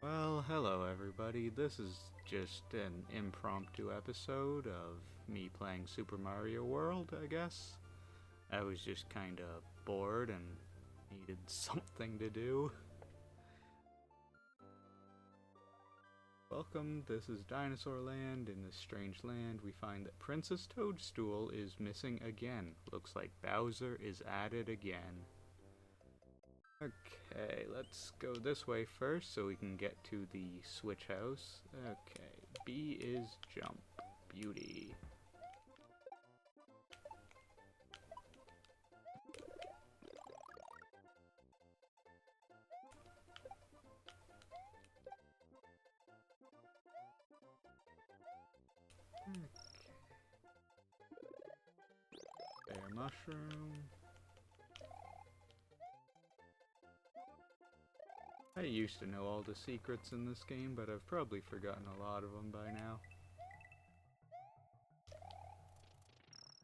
Well, hello everybody. This is just an impromptu episode of me playing Super Mario World, I guess. I was just kinda bored and needed something to do. Welcome, this is Dinosaur Land. In this strange land, we find that Princess Toadstool is missing again. Looks like Bowser is at it again. Okay, let's go this way first so we can get to the switch house. Okay, B is jump. Beauty. Bear mushroom. I used to know all the secrets in this game, but I've probably forgotten a lot of them by now.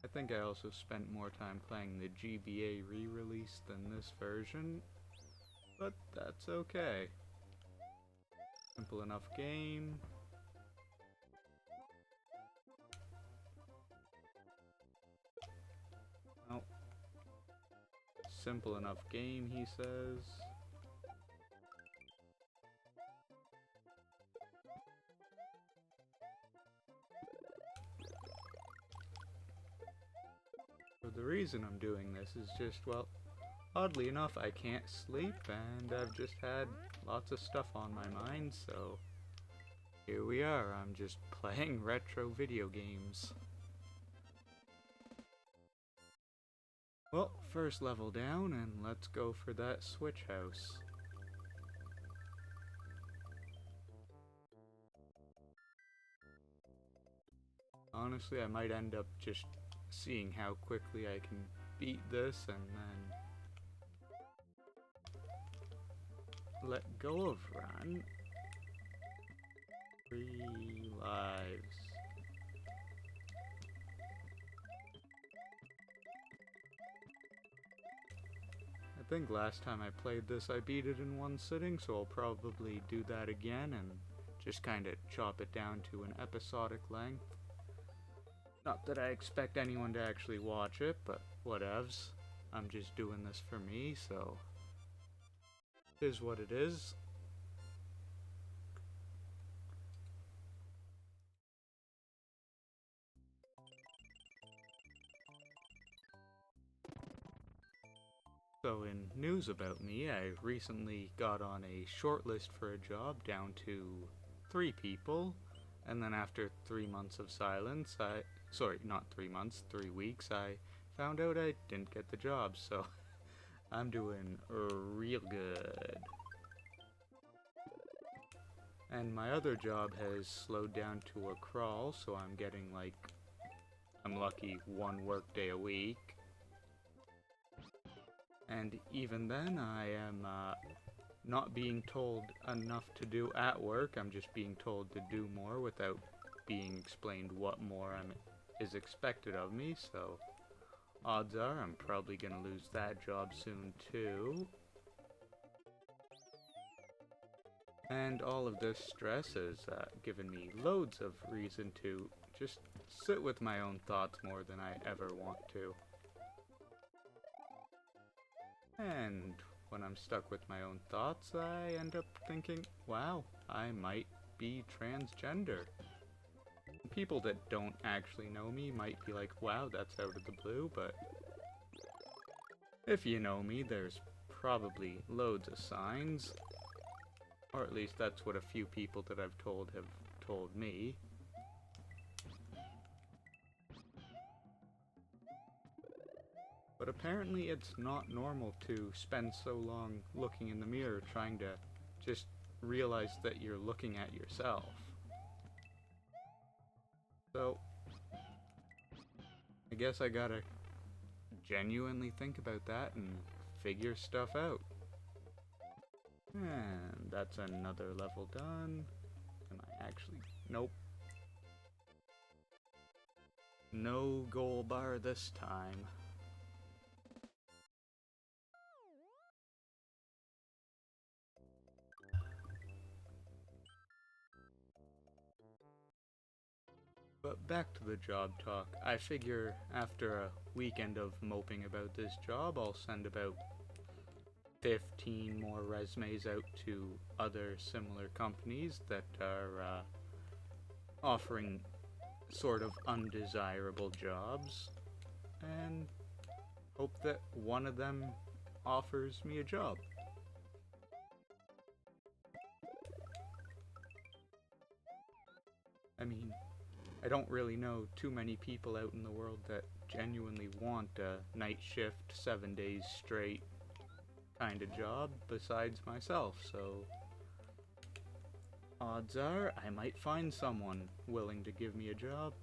I think I also spent more time playing the GBA re-release than this version, but that's okay. Simple enough game. Oh. Simple enough game, he says. So the reason I'm doing this is just, well, oddly enough, I can't sleep, and I've just had lots of stuff on my mind, so here we are. I'm just playing retro video games. Well, first level down, and let's go for that switch house. Honestly, I might end up just seeing how quickly I can beat this and then let go of run. 3 lives. I think last time I played this I beat it in one sitting, so I'll probably do that again and just kinda chop it down to an episodic length. Not that I expect anyone to actually watch it, but whatevs. I'm just doing this for me, so it is what it is. So in news about me, I recently got on a shortlist for a job down to 3 people, and then after 3 months of silence, sorry, not 3 months, 3 weeks, I found out I didn't get the job, so I'm doing real good. And my other job has slowed down to a crawl, so I'm getting like, I'm lucky, 1 work day a week. And even then, I am not being told enough to do at work. I'm just being told to do more without being explained what more is expected of me, so odds are I'm probably gonna lose that job soon too. And all of this stress has given me loads of reason to just sit with my own thoughts more than I ever want to. And when I'm stuck with my own thoughts, I end up thinking, wow, I might be transgender. People that don't actually know me might be like, wow, that's out of the blue, but if you know me, there's probably loads of signs. Or at least that's what a few people that I've told have told me. But apparently it's not normal to spend so long looking in the mirror trying to just realize that you're looking at yourself. So, I guess I gotta genuinely think about that and figure stuff out. And that's another level done. Am I actually... Nope. No goal bar this time. But back to the job talk. I figure after a weekend of moping about this job, I'll send about 15 more resumes out to other similar companies that are offering sort of undesirable jobs, and hope that one of them offers me a job. I mean, I don't really know too many people out in the world that genuinely want a night shift, 7 days straight kind of job besides myself, so odds are I might find someone willing to give me a job.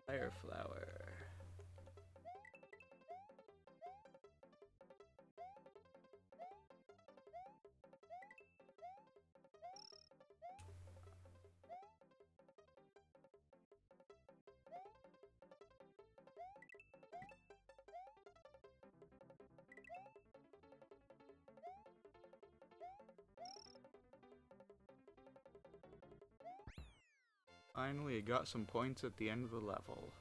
Fireflower. Finally, I got some points at the end of the level.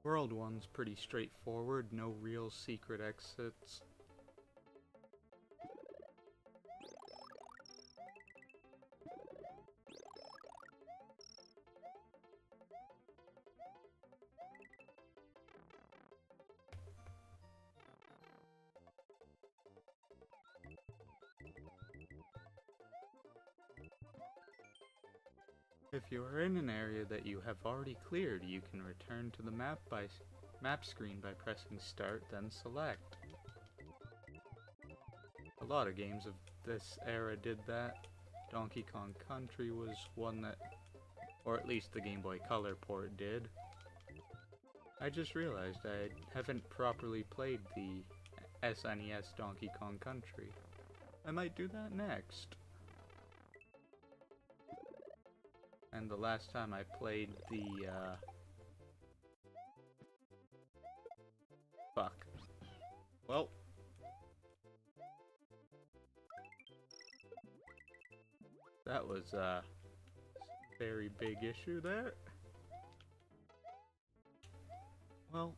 World 1's pretty straightforward, no real secret exits. If you are in an area that you have already cleared, you can return to the map screen by pressing start, then select. A lot of games of this era did that. Donkey Kong Country was one that, or at least the Game Boy Color port did. I just realized I haven't properly played the SNES Donkey Kong Country. I might do that next. And the last time I played the, fuck. Well. That was a very big issue there. Well.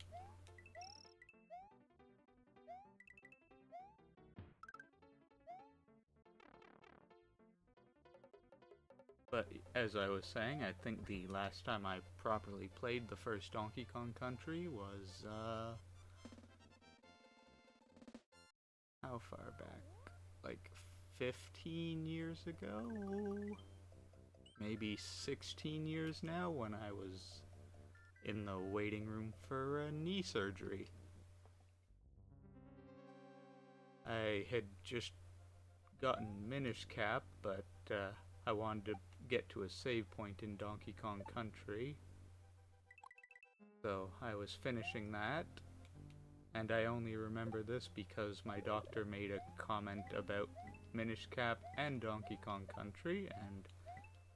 But as I was saying, I think the last time I properly played the first Donkey Kong Country was, how far back? Like 15 years ago? Maybe 16 years now, when I was in the waiting room for a knee surgery. I had just gotten Minish Cap, but I wanted to get to a save point in Donkey Kong Country. So I was finishing that, and I only remember this because my doctor made a comment about Minish Cap and Donkey Kong Country, and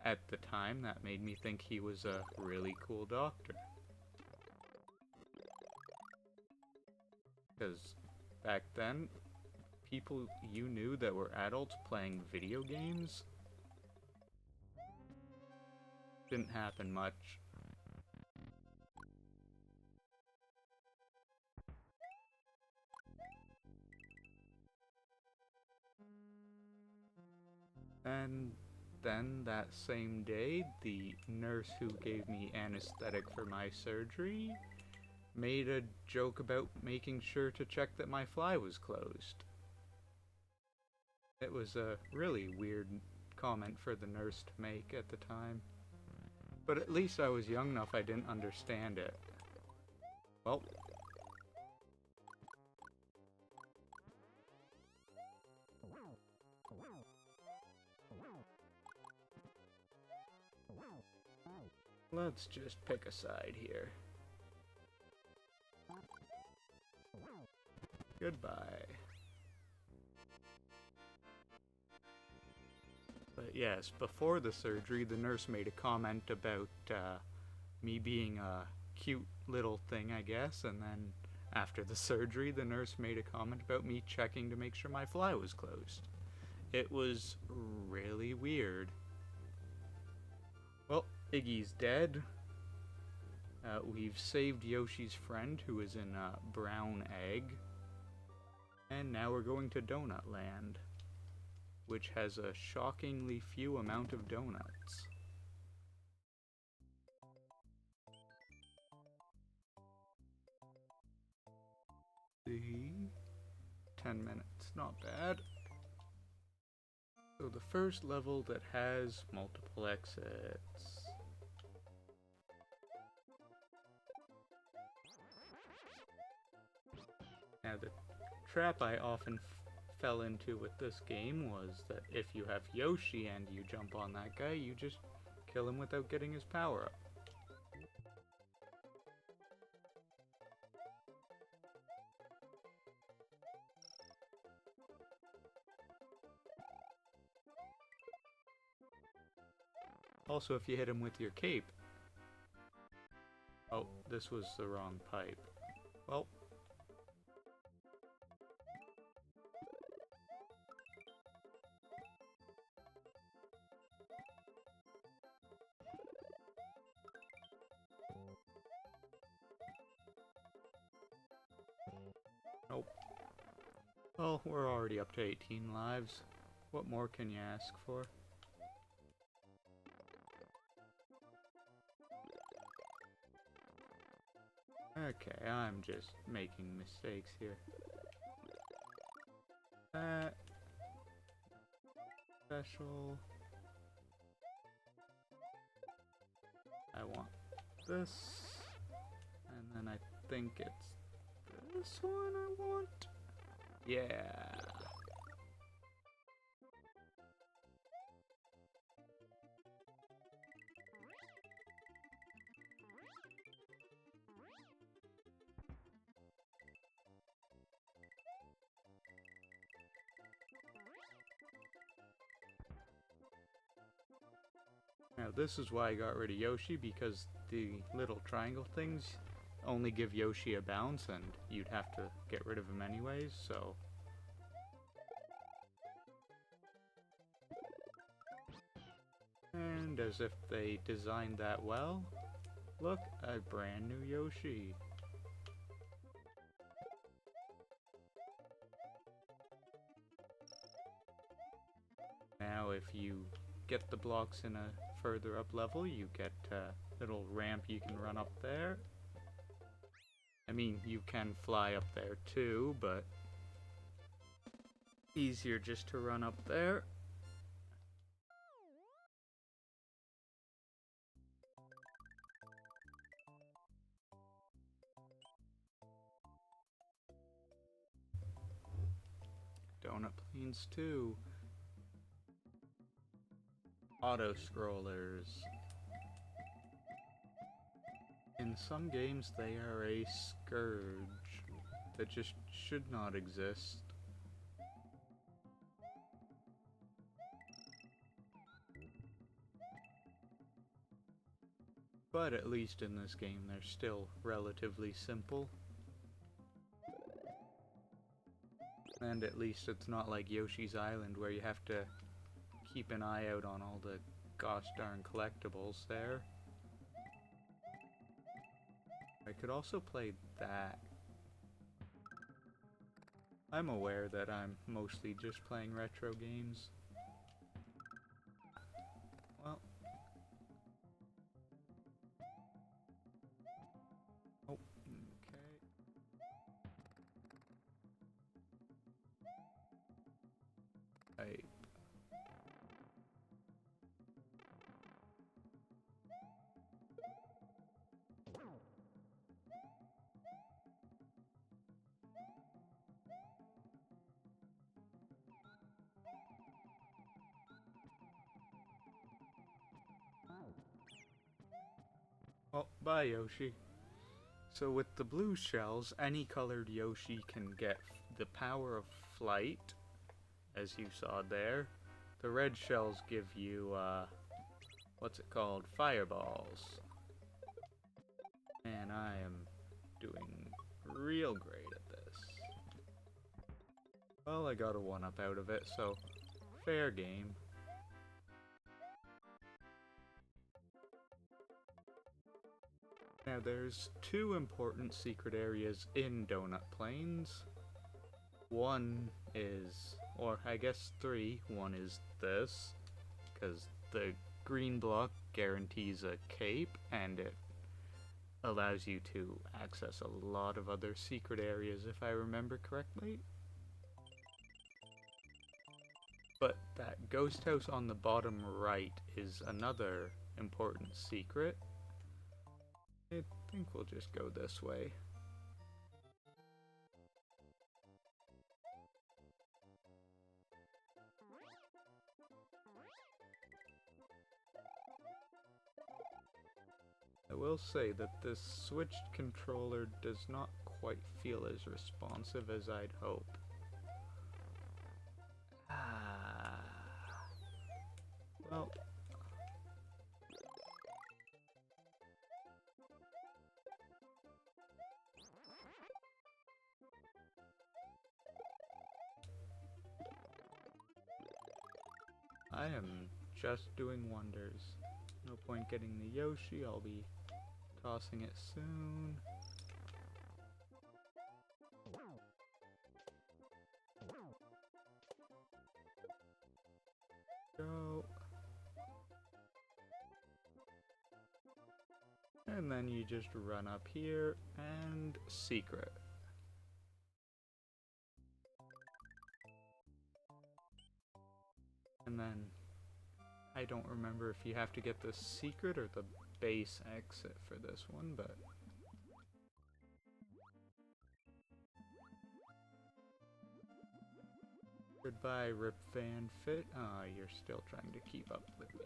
at the time that made me think he was a really cool doctor. Because back then, people you knew that were adults playing video games didn't happen much. And then that same day, the nurse who gave me anesthetic for my surgery made a joke about making sure to check that my fly was closed. It was a really weird comment for the nurse to make at the time. But at least I was young enough I didn't understand it. Well. Let's just pick a side here. Goodbye. But But yes, before the surgery, the nurse made a comment about me being a cute little thing, I guess, and then after the surgery, the nurse made a comment about me checking to make sure my fly was closed. It was really weird. Well, Iggy's dead. We've saved Yoshi's friend, who is in a brown egg. And now we're going to Donut Land, which has a shockingly few amount of donuts. See? 10 minutes, not bad. So the first level that has multiple exits. Now the trap I often fell into with this game was that if you have Yoshi and you jump on that guy, you just kill him without getting his power up. Also, if you hit him with your cape. Oh, this was the wrong pipe. Well. Nope. Well, we're already up to 18 lives. What more can you ask for? Okay, I'm just making mistakes here. That special. I want this, and then I think it's this one I want. Yeah. Now this is why I got rid of Yoshi, because the little triangle things only give Yoshi a bounce and you'd have to get rid of him anyways, so... And as if they designed that well, look, a brand new Yoshi. Now if you get the blocks in a further up level, you get a little ramp you can run up there. I mean, you can fly up there too, but easier just to run up there. Donut Plains 2. Auto-scrollers. In some games they are a scourge that just should not exist. But at least in this game they're still relatively simple. And at least it's not like Yoshi's Island where you have to keep an eye out on all the gosh darn collectibles there. I could also play that. I'm aware that I'm mostly just playing retro games. Well. Oh, okay. Pipe. Oh, bye Yoshi. So with the blue shells, any colored Yoshi can get the power of flight, as you saw there, the red shells give you, what's it called? Fireballs. And I am doing real great at this. Well, I got a 1-up out of it, so fair game. Now there's 2 important secret areas in Donut Plains. One is, or I guess 3, one is this, because the green block guarantees a cape, and it allows you to access a lot of other secret areas if I remember correctly. But that ghost house on the bottom right is another important secret. I think we'll just go this way. I will say that this switched controller does not quite feel as responsive as I'd hope. Well, I am just doing wonders. No point getting the Yoshi, I'll be tossing it soon. Go. And then you just run up here and secret. And then I don't remember if you have to get the secret or the base exit for this one, but goodbye, Rip Van Fit. Ah, you're still trying to keep up with me.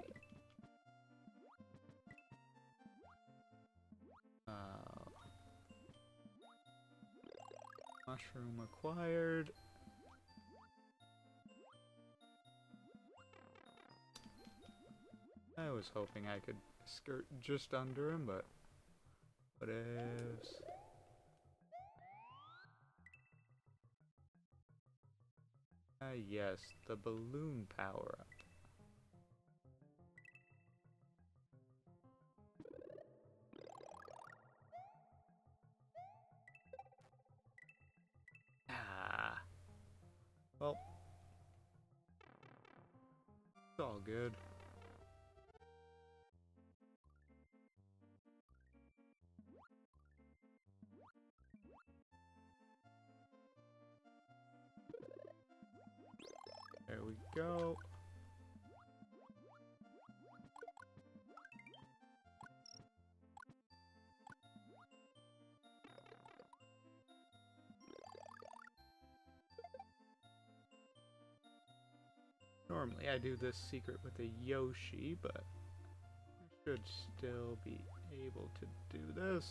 Mushroom acquired. I was hoping I could skirt just under him, but whatevs. Yes, the balloon power-up. Well, it's all good. There we go. Normally I do this secret with a Yoshi, but I should still be able to do this.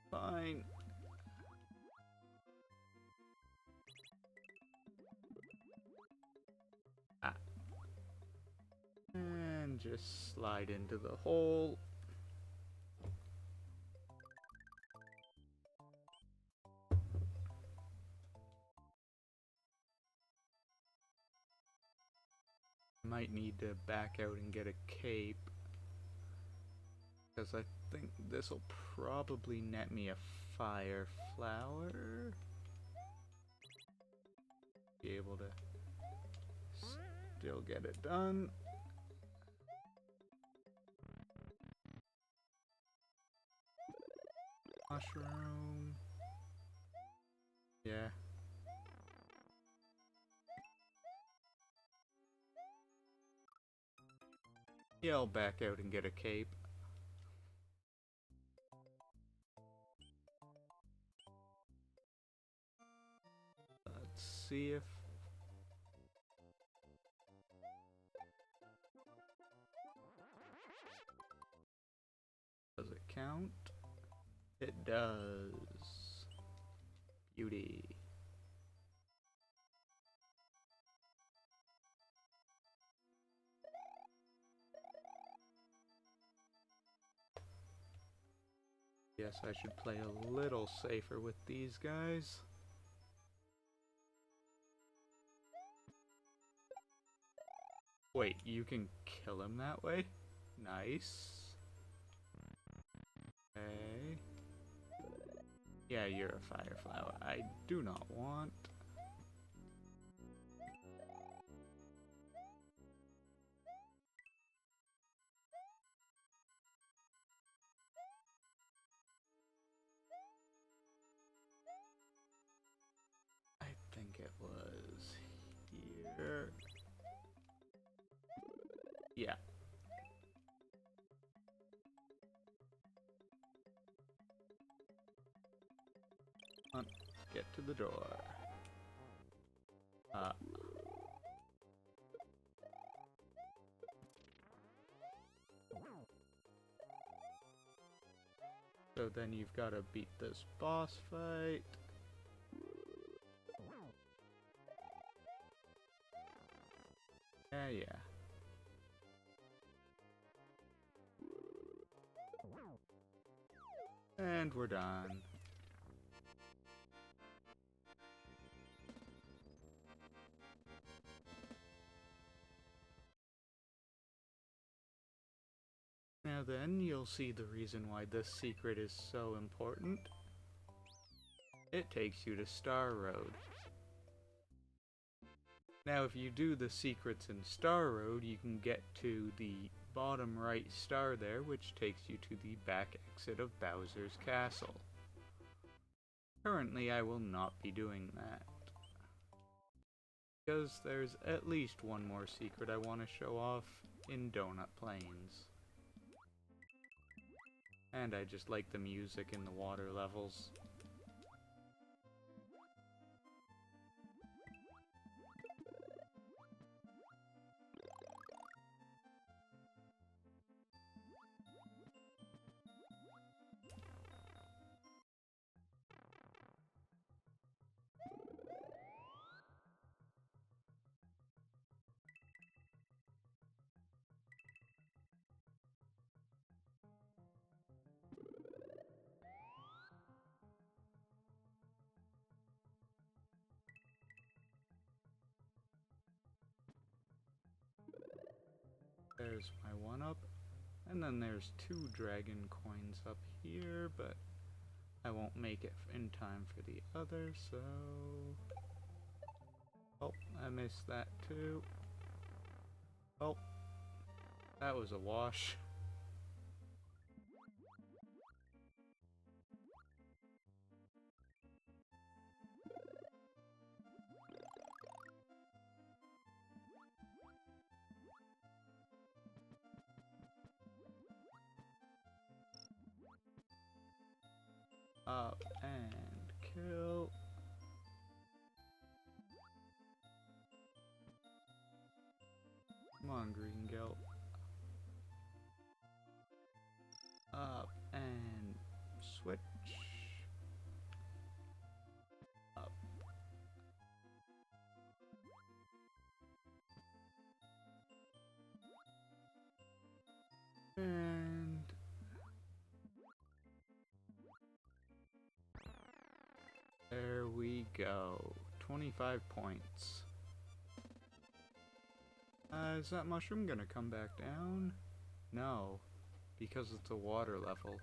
Fine. And just slide into the hole. Might need to back out and get a cape, because I think this will probably net me a fire flower. Be able to still get it done. Mushroom. Yeah. Yeah, I'll back out and get a cape. Let's see if... Does it count? It does. Beauty. guess I should play a little safer with these guys. Wait, you can kill him that way? Nice. Okay. Yeah, you're a fire flower. I do not want. I think it was here. Yeah. Come on, get to the door. So then you've got to beat this boss fight. Yeah. And we're done. Now then, you'll see the reason why this secret is so important. It takes you to Star Road. Now if you do the secrets in Star Road, you can get to the bottom right star there, which takes you to the back exit of Bowser's Castle. Currently, I will not be doing that, because there's at least one more secret I want to show off in Donut Plains. And I just like the music in the water levels. There's my 1-up, and then there's 2 dragon coins up here, but I won't make it in time for the other, so... Oh, I missed that too. Oh, that was a wash. Up and kill. Come on, Green Gelp. Up and switch. Up. And... there we go. 25 points. Is that mushroom gonna come back down? No, because it's a water level.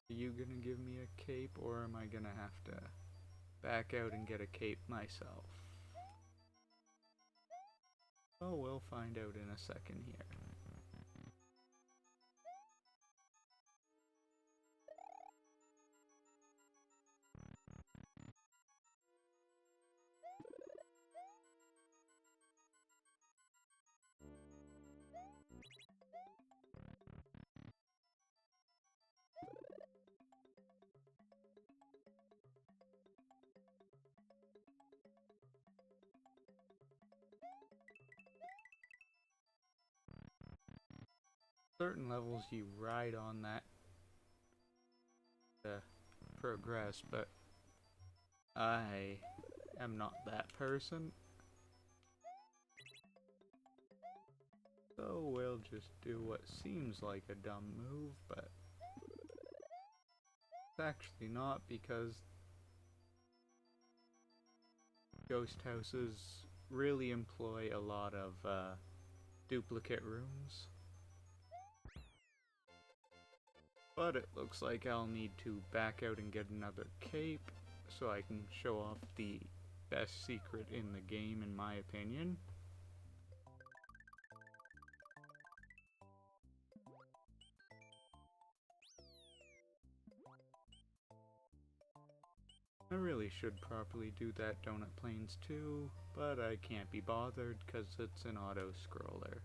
Are you gonna give me a cape, or am I gonna have to back out and get a cape myself? Oh, we'll find out in a second here. Certain levels you ride on that to progress, but I am not that person. So we'll just do what seems like a dumb move, but it's actually not, because ghost houses really employ a lot of duplicate rooms. But it looks like I'll need to back out and get another cape so I can show off the best secret in the game, in my opinion. I really should properly do that Donut Plains too, but I can't be bothered because it's an auto-scroller.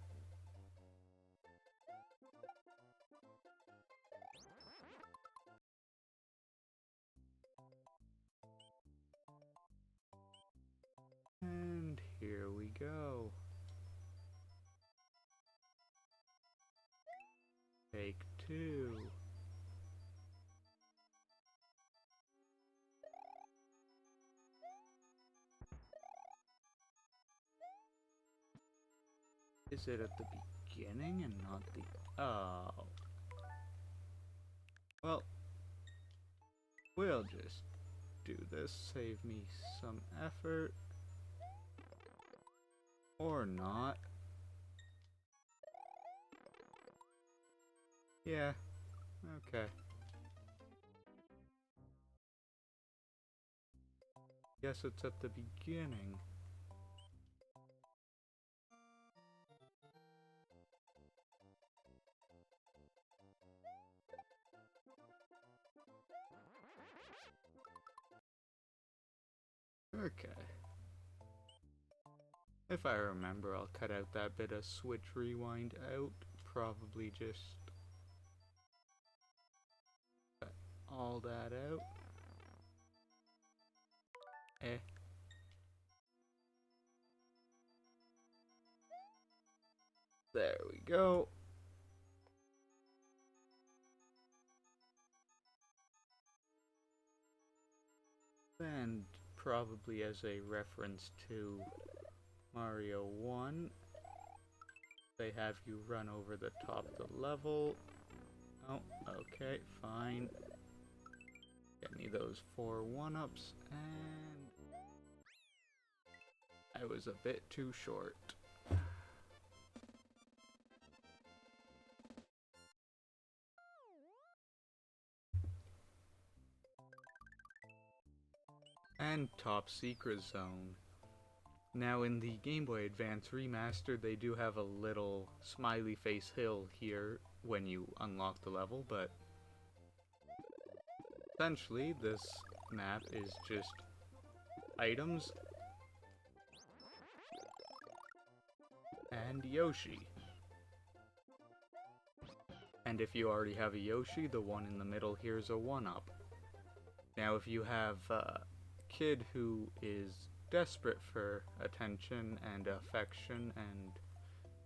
And here we go. Take 2. Is it at the beginning and not the... Oh. Well, we'll just do this, save me some effort. Or not. Yeah, okay. Guess it's at the beginning. Okay. If I remember, I'll cut out that bit of switch rewind out. Probably just cut all that out. There we go. And probably as a reference to Mario 1, they have you run over the top of the level. Oh, okay, fine. Get me those 4 1-ups, and I was a bit too short. And Top Secret Zone. Now in the Game Boy Advance Remastered, they do have a little smiley face hill here when you unlock the level, but essentially this map is just items and Yoshi. And if you already have a Yoshi, the one in the middle here is a 1-up. Now if you have a kid who is desperate for attention and affection and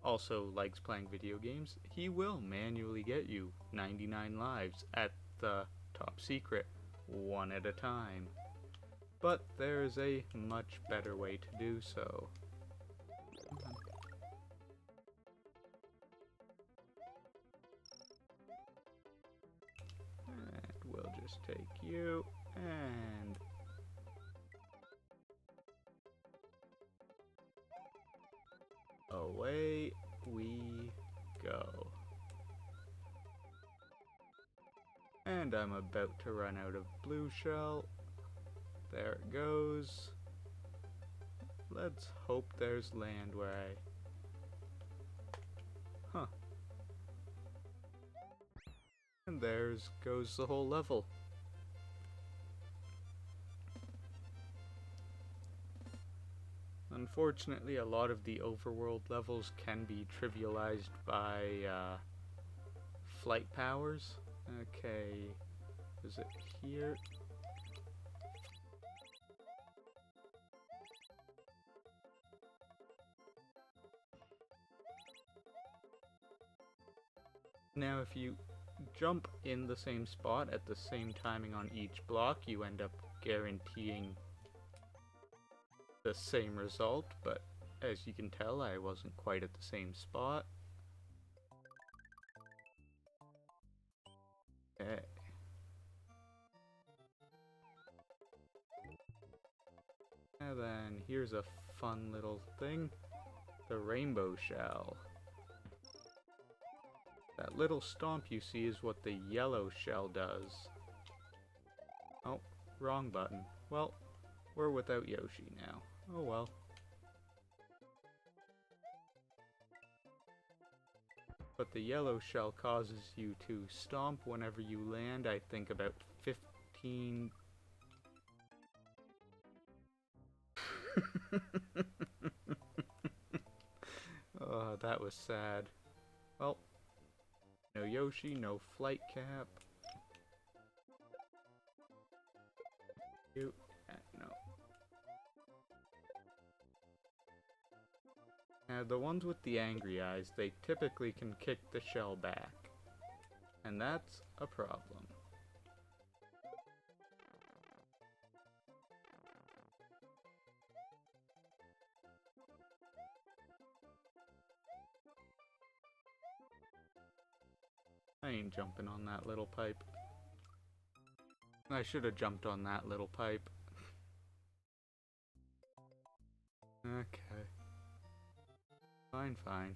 also likes playing video games, he will manually get you 99 lives at the top secret, one at a time. But there is a much better way to do so. And we'll just take you and away we go. And I'm about to run out of blue shell. There it goes. Let's hope there's land where Huh. And there's goes the whole level. Unfortunately, a lot of the overworld levels can be trivialized by flight powers. Okay, is it here? Now if you jump in the same spot at the same timing on each block, you end up guaranteeing the same result, but as you can tell, I wasn't quite at the same spot. Okay. And then here's a fun little thing. The rainbow shell. That little stomp you see is what the yellow shell does. Oh, wrong button. Well, we're without Yoshi now. Oh well. But the yellow shell causes you to stomp whenever you land, I think about 15... Oh, that was sad. Well, no Yoshi, no flight cap. You... no. Now, the ones with the angry eyes, they typically can kick the shell back. And that's a problem. I ain't jumping on that little pipe. I should have jumped on that little pipe. Okay. Fine, fine.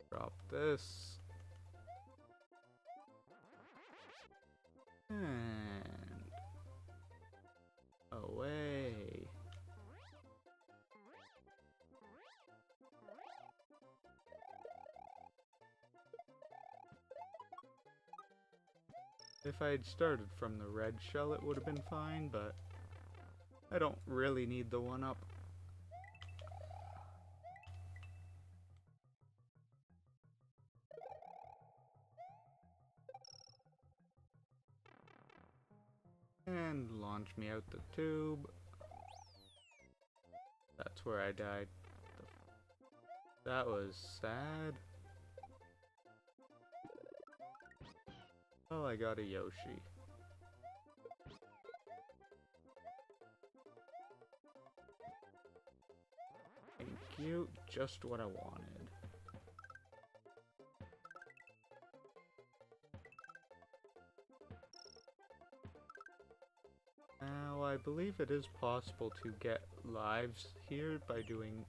Drop this. And... away. If I had started from the red shell, it would have been fine, but I don't really need the 1-up. And launch me out the tube. That's where I died. That was sad. Oh, I got a Yoshi. Thank you. Just what I wanted. Now, I believe it is possible to get lives here by doing...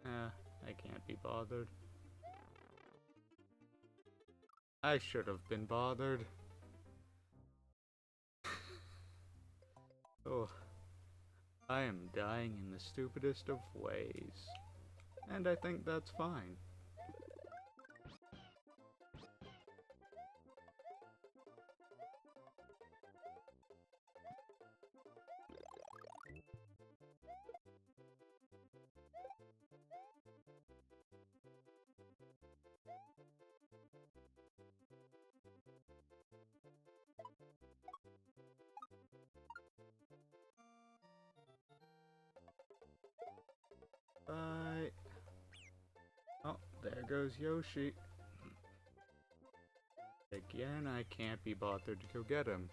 I can't be bothered. I should have been bothered. Oh, I am dying in the stupidest of ways. And I think that's fine. Bye. Oh, there goes Yoshi. Again, I can't be bothered to go get him.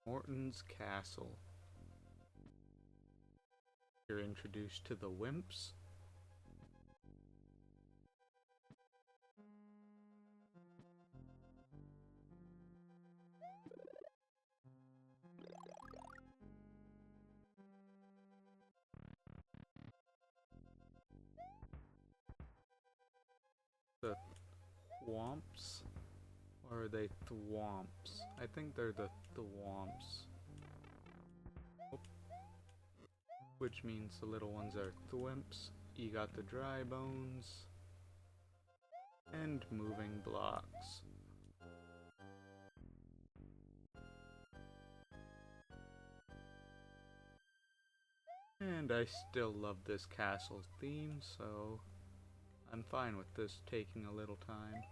Morton's Castle. You're introduced to the Wimps. The Thwomps? Or are they Thwomps? I think they're the Thwomps. Oh. Which means the little ones are Thwimps. You got the dry bones. And moving blocks. And I still love this castle theme, so I'm fine with this taking a little time.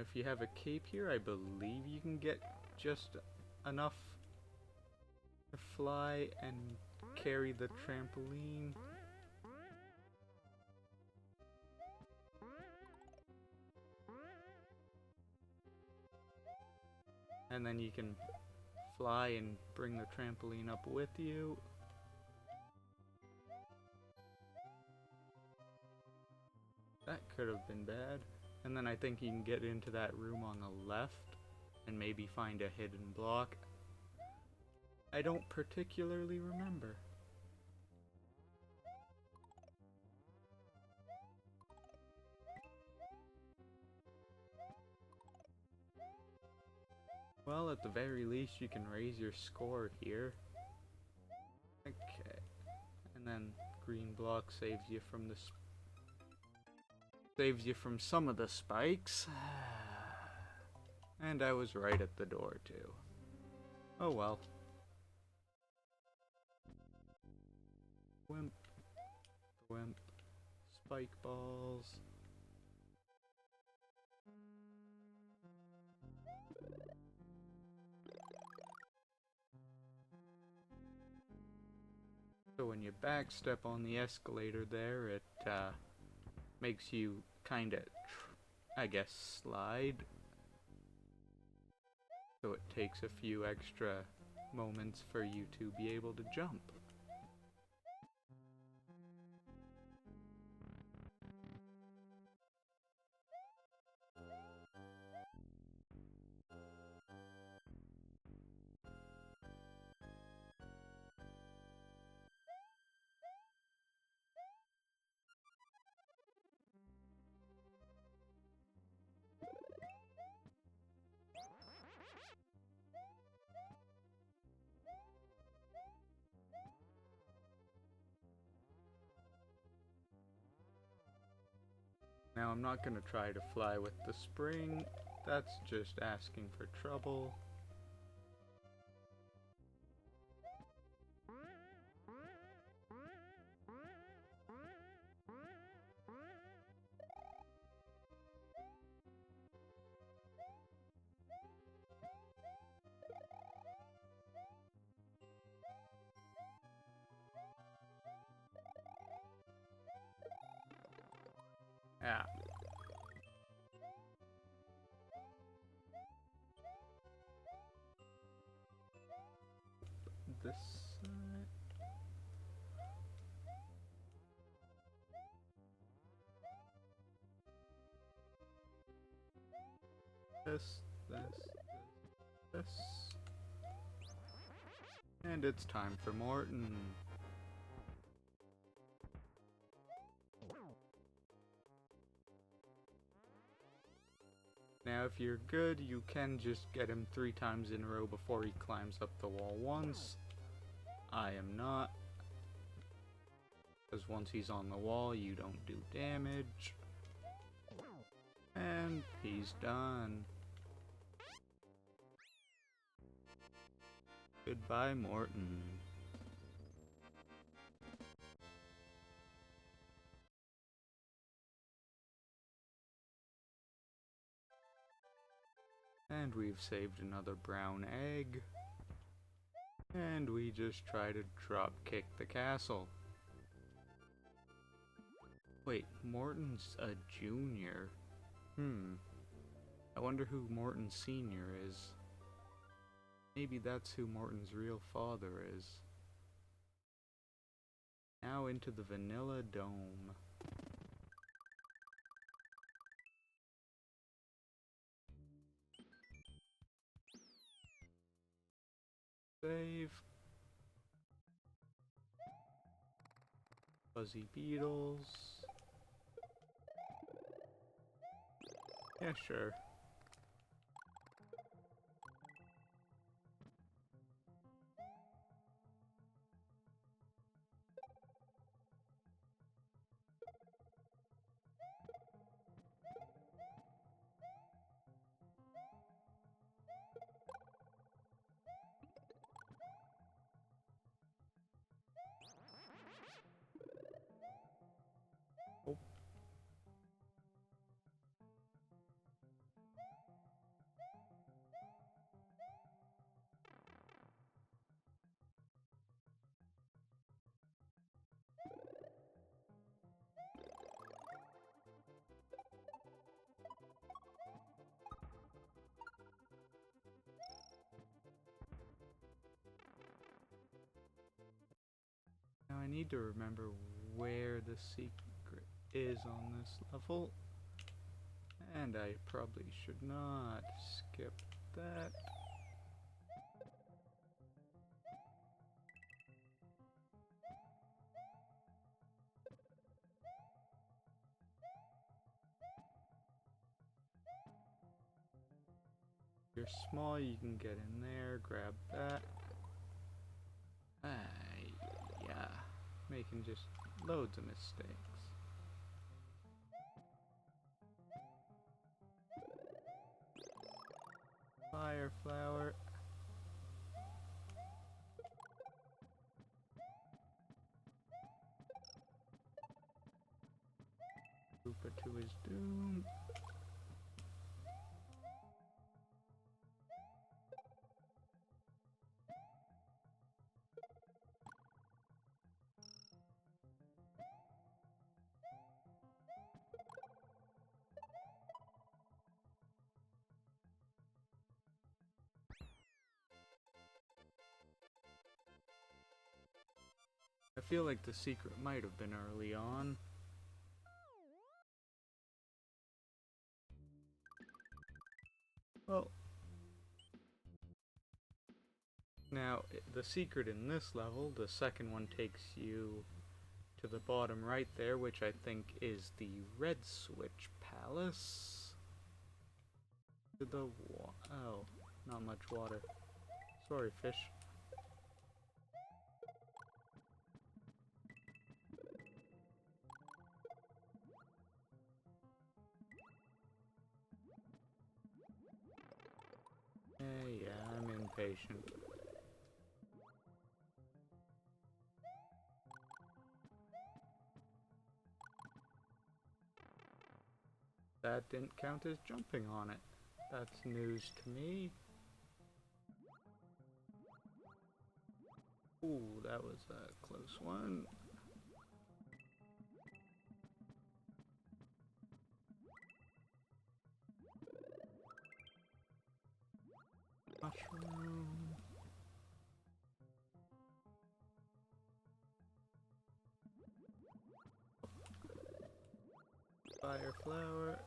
Now, if you have a cape here, I believe you can get just enough to fly and carry the trampoline. And then you can fly and bring the trampoline up with you. That could have been bad. And then I think you can get into that room on the left and maybe find a hidden block. I don't particularly remember. Well, at the very least, you can raise your score here. Okay. And then green block saves you from the some of the spikes. And I was right at the door too. Oh well. Wimp. Wimp. Spike balls. So when you backstep on the escalator there, it makes you kind of, I guess, slide. So it takes a few extra moments for you to be able to jump. Now I'm not going to try to fly with the spring, that's just asking for trouble. Ah. This side. This. And it's time for Morton. Now if you're good, you can just get him 3 times in a row before he climbs up the wall once. I am not. Because once he's on the wall, you don't do damage. And he's done. Goodbye, Morton. And we've saved another brown egg. And we just try to drop kick the castle. Wait, Morton's a junior. I wonder who Morton Senior is. Maybe that's who Morton's real father is. Now into the Vanilla Dome. Save. Fuzzy Beetles. Yeah, sure. Oh. I need to remember where the secret is on this level. And I probably should not skip that. You're small, you can get in there, grab that. Yeah, making just loads of mistakes. Fire flower. Koopa to his doom. I feel like the secret might have been early on. Well, now the secret in this level, the second one takes you to the bottom right there, which I think is the Red Switch Palace. To the oh, not much water. Sorry, fish. Yeah, I'm impatient. That didn't count as jumping on it. That's news to me. Ooh, that was a close one. Mushroom. Fire flower.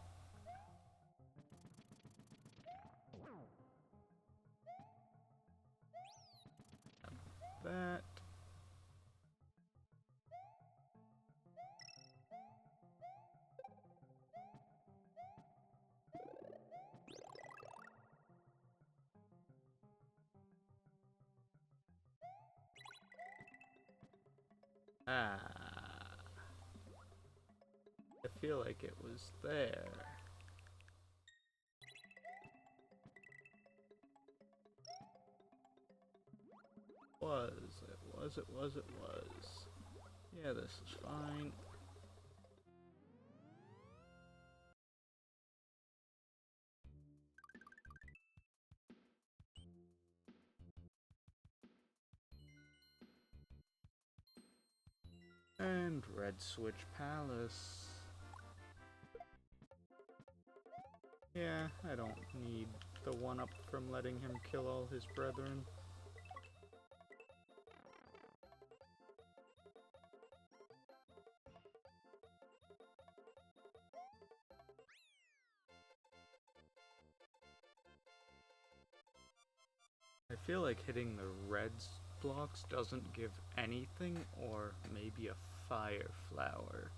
That. Ah. I feel like it was there. It was. Yeah, this is fine. And Red Switch Palace. Yeah, I don't need the one-up from letting him kill all his brethren. I feel like hitting the red blocks doesn't give anything, or maybe a fire flower.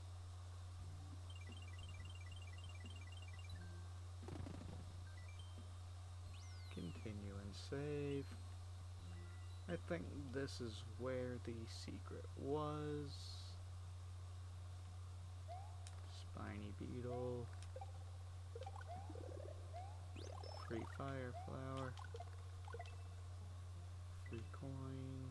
Continue and save. I think this is where the secret was. Spiny beetle. Free fire flower. Free coin.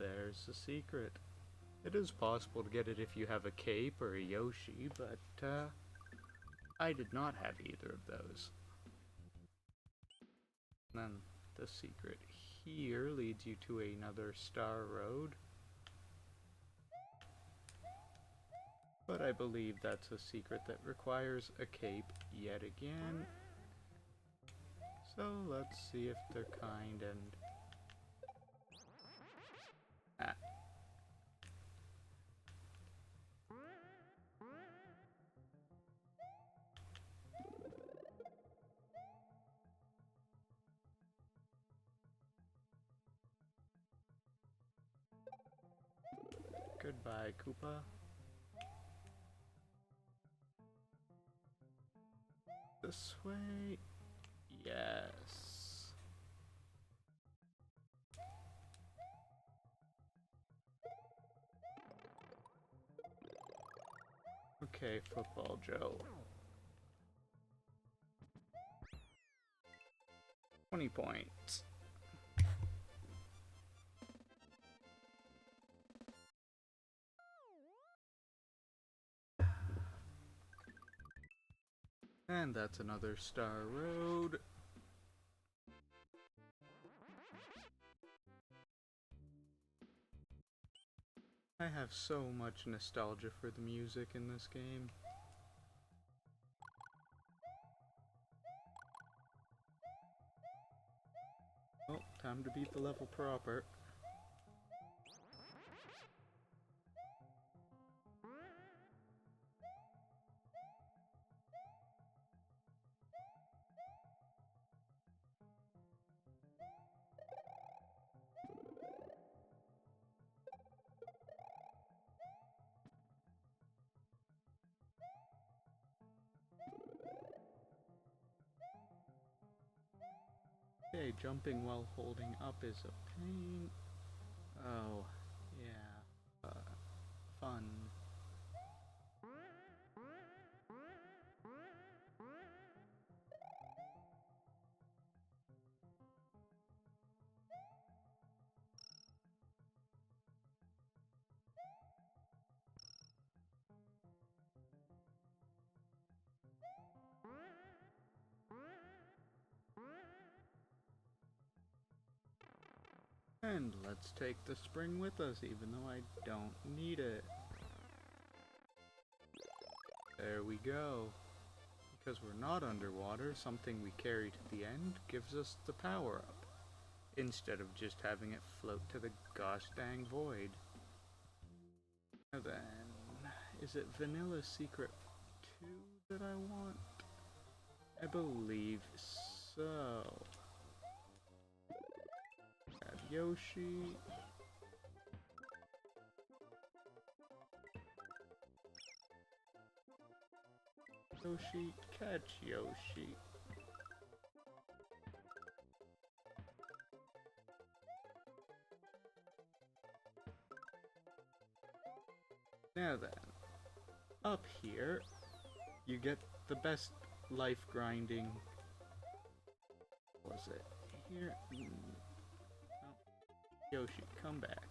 there's the secret. It is possible to get it if you have a cape or a Yoshi, but I did not have either of those. And then the secret here leads you to another star road. But I believe that's a secret that requires a cape yet again. So let's see if they're kind and... Ah. Goodbye, Koopa. This way? Yes. Okay, Football Joe. 20 points. And that's another star road. I have so much nostalgia for the music in this game. Oh, time to beat the level proper. Okay, jumping while holding up is a pain. Oh, yeah. Fun. And let's take the spring with us, even though I don't need it. There we go. Because we're not underwater, something we carry to the end gives us the power-up, instead of just having it float to the gosh dang void. Now then, is it Vanilla Secret 2 that I want? I believe so. Add Yoshi. Yoshi, catch Yoshi. Now then, up here, you get the best life grinding. Was it here? No. Yoshi, come back.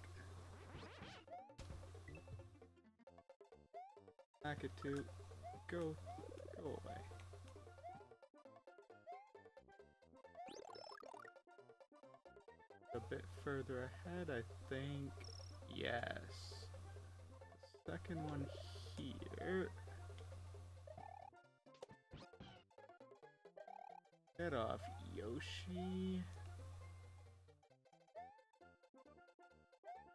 Lakitu, go away. A bit further ahead, I think. Yes. The second one here. Get off, Yoshi.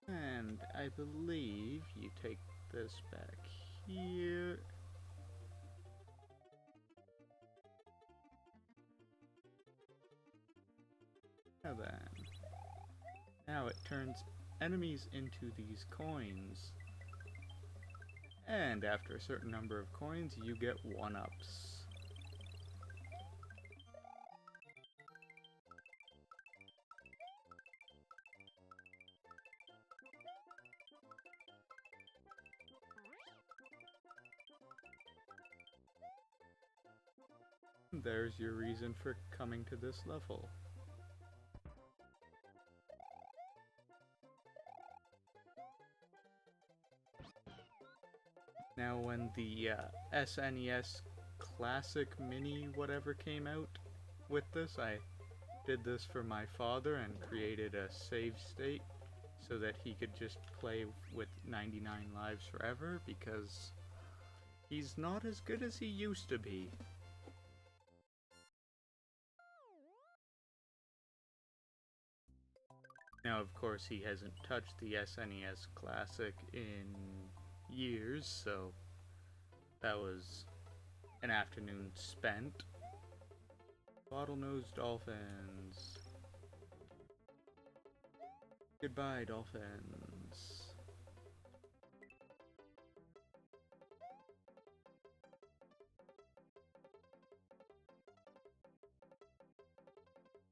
And I believe you take this back here. Now then. Now it turns enemies into these coins. And after a certain number of coins, you get 1-ups. There's your reason for coming to this level. Now, when the SNES Classic Mini whatever came out with this, I did this for my father and created a save state so that he could just play with 99 lives forever, because he's not as good as he used to be. Now, of course, he hasn't touched the SNES Classic in years, so that was an afternoon spent. Bottlenose dolphins. Goodbye, dolphins.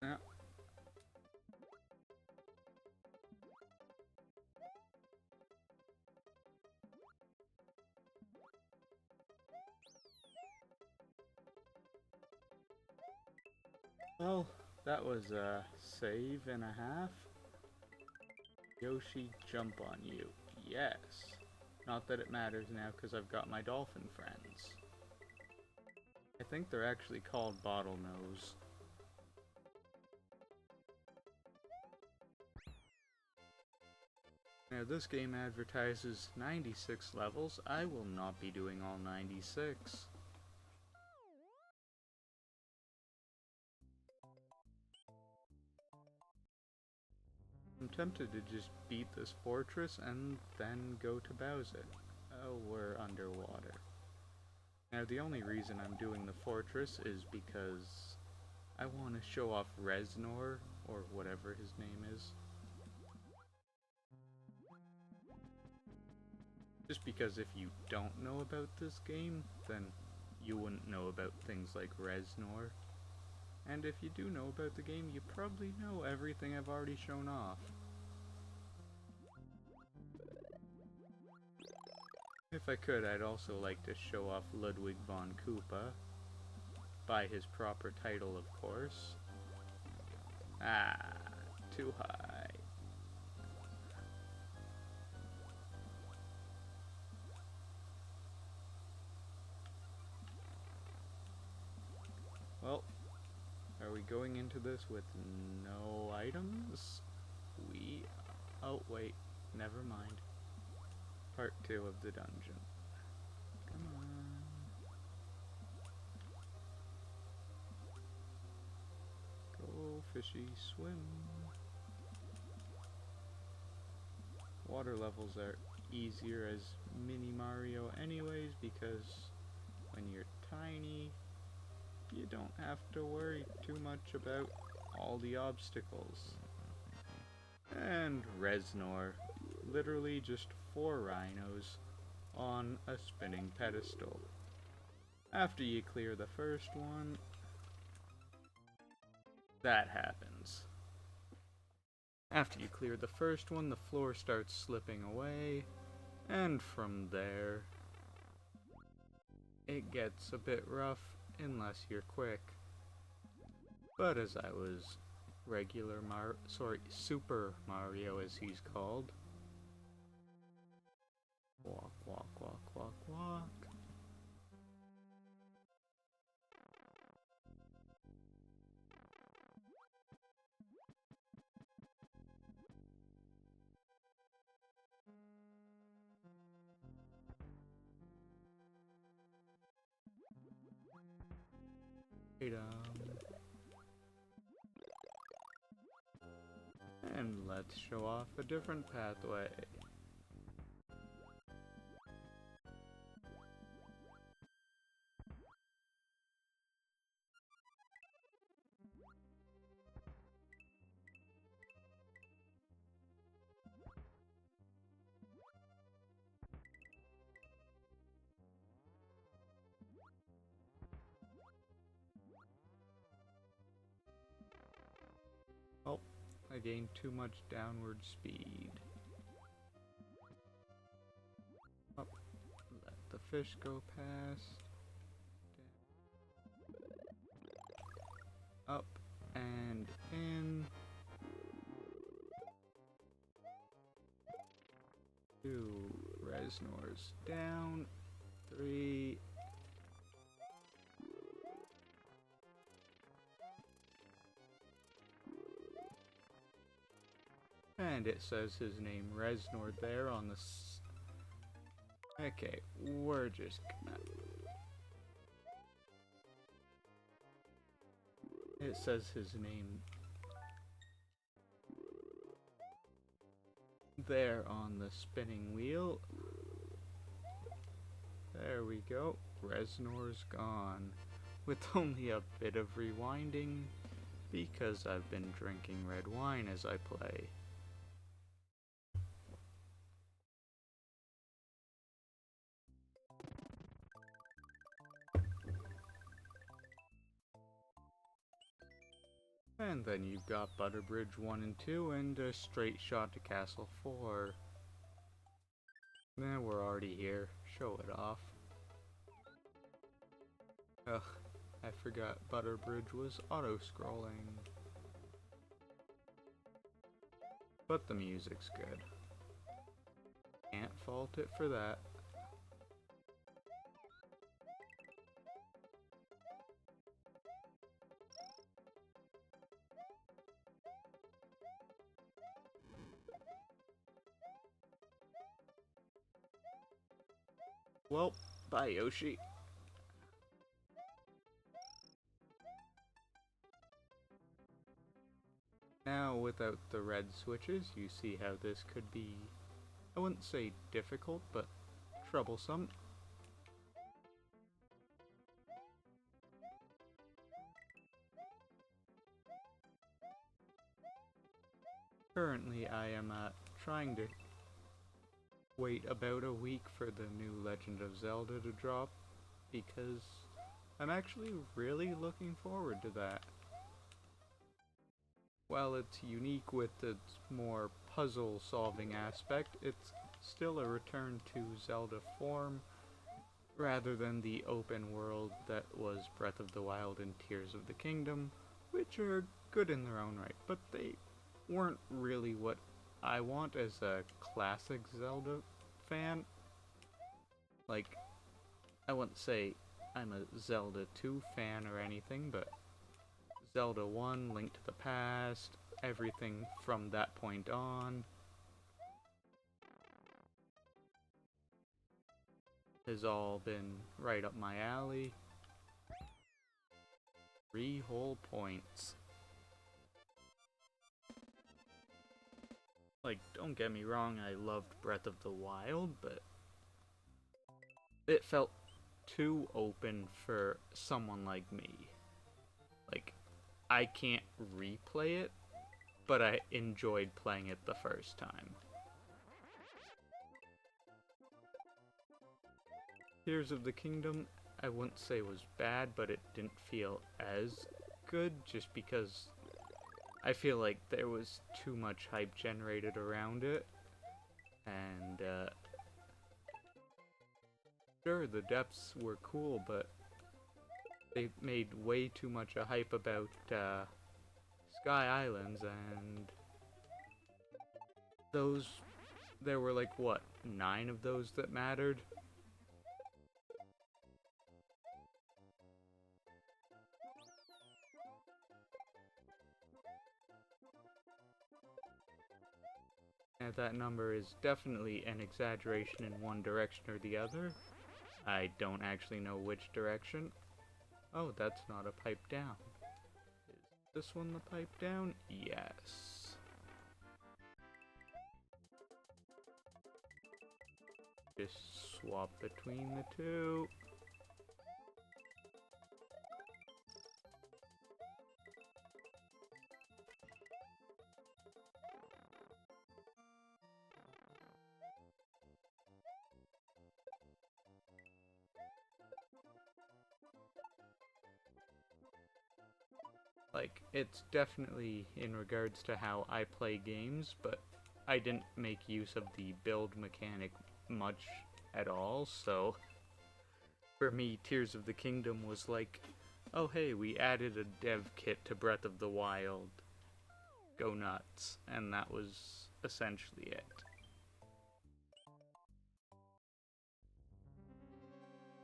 Yeah. Well, that was a save and a half. Yoshi, jump on you. Yes. Not that it matters now, because I've got my dolphin friends. I think they're actually called Bottlenose. Now, this game advertises 96 levels. I will not be doing all 96. I'm tempted to just beat this fortress and then go to Bowser. Oh, we're underwater. Now, the only reason I'm doing the fortress is because I want to show off Reznor, or whatever his name is. Just because if you don't know about this game, then you wouldn't know about things like Reznor. And if you do know about the game, you probably know everything I've already shown off. If I could, I'd also like to show off Ludwig von Koopa. By his proper title, of course. Ah, too high. Well, are we going into this with no items? Oh, wait, never mind. Part 2 of the dungeon. Come on. Go, fishy, swim. Water levels are easier as Mini Mario anyways, because when you're tiny, you don't have to worry too much about all the obstacles. And Reznor, literally just 4 rhinos on a spinning pedestal. After you clear the first one, that happens. After you clear the first one, the floor starts slipping away, and from there, it gets a bit rough unless you're quick. But as I was Super Mario as he's called. Walk, walk, walk, walk, walk. And let's show off a different pathway. Oh, I gained too much downward speed. Up, let the fish go past. Up and in. 2 Reznors down 3. And it says his name, Reznor, there on the okay, we're just gonna... It says his name there on the spinning wheel. There we go. Reznor's gone. With only a bit of rewinding, because I've been drinking red wine as I play. And then you've got Butterbridge 1 and 2 and a straight shot to Castle 4. Nah, we're already here. Show it off. Ugh, I forgot Butterbridge was auto-scrolling. But the music's good. Can't fault it for that. Well, bye Yoshi. Now, without the red switches, you see how this could be, I wouldn't say difficult, but troublesome. Currently, I am trying to wait about a week for the new Legend of Zelda to drop, because I'm actually really looking forward to that. While it's unique with its more puzzle-solving aspect, it's still a return to Zelda form, rather than the open world that was Breath of the Wild and Tears of the Kingdom, which are good in their own right, but they weren't really what I want as a classic Zelda fan. Like, I wouldn't say I'm a Zelda 2 fan or anything, but Zelda 1, Link to the Past, everything from that point on has all been right up my alley. 3 whole points. Like, don't get me wrong, I loved Breath of the Wild, but it felt too open for someone like me. Like, I can't replay it, but I enjoyed playing it the first time. Tears of the Kingdom, I wouldn't say was bad, but it didn't feel as good, just because I feel like there was too much hype generated around it, and sure, the depths were cool, but they made way too much a hype about Sky Islands, and there were like, what, 9 of those that mattered? And that number is definitely an exaggeration in one direction or the other. I don't actually know which direction. Oh, that's not a pipe down. Is this one the pipe down? Yes. Just swap between the two. Like, it's definitely in regards to how I play games, but I didn't make use of the build mechanic much at all, so for me, Tears of the Kingdom was like, oh hey, we added a dev kit to Breath of the Wild. Go nuts. And that was essentially it.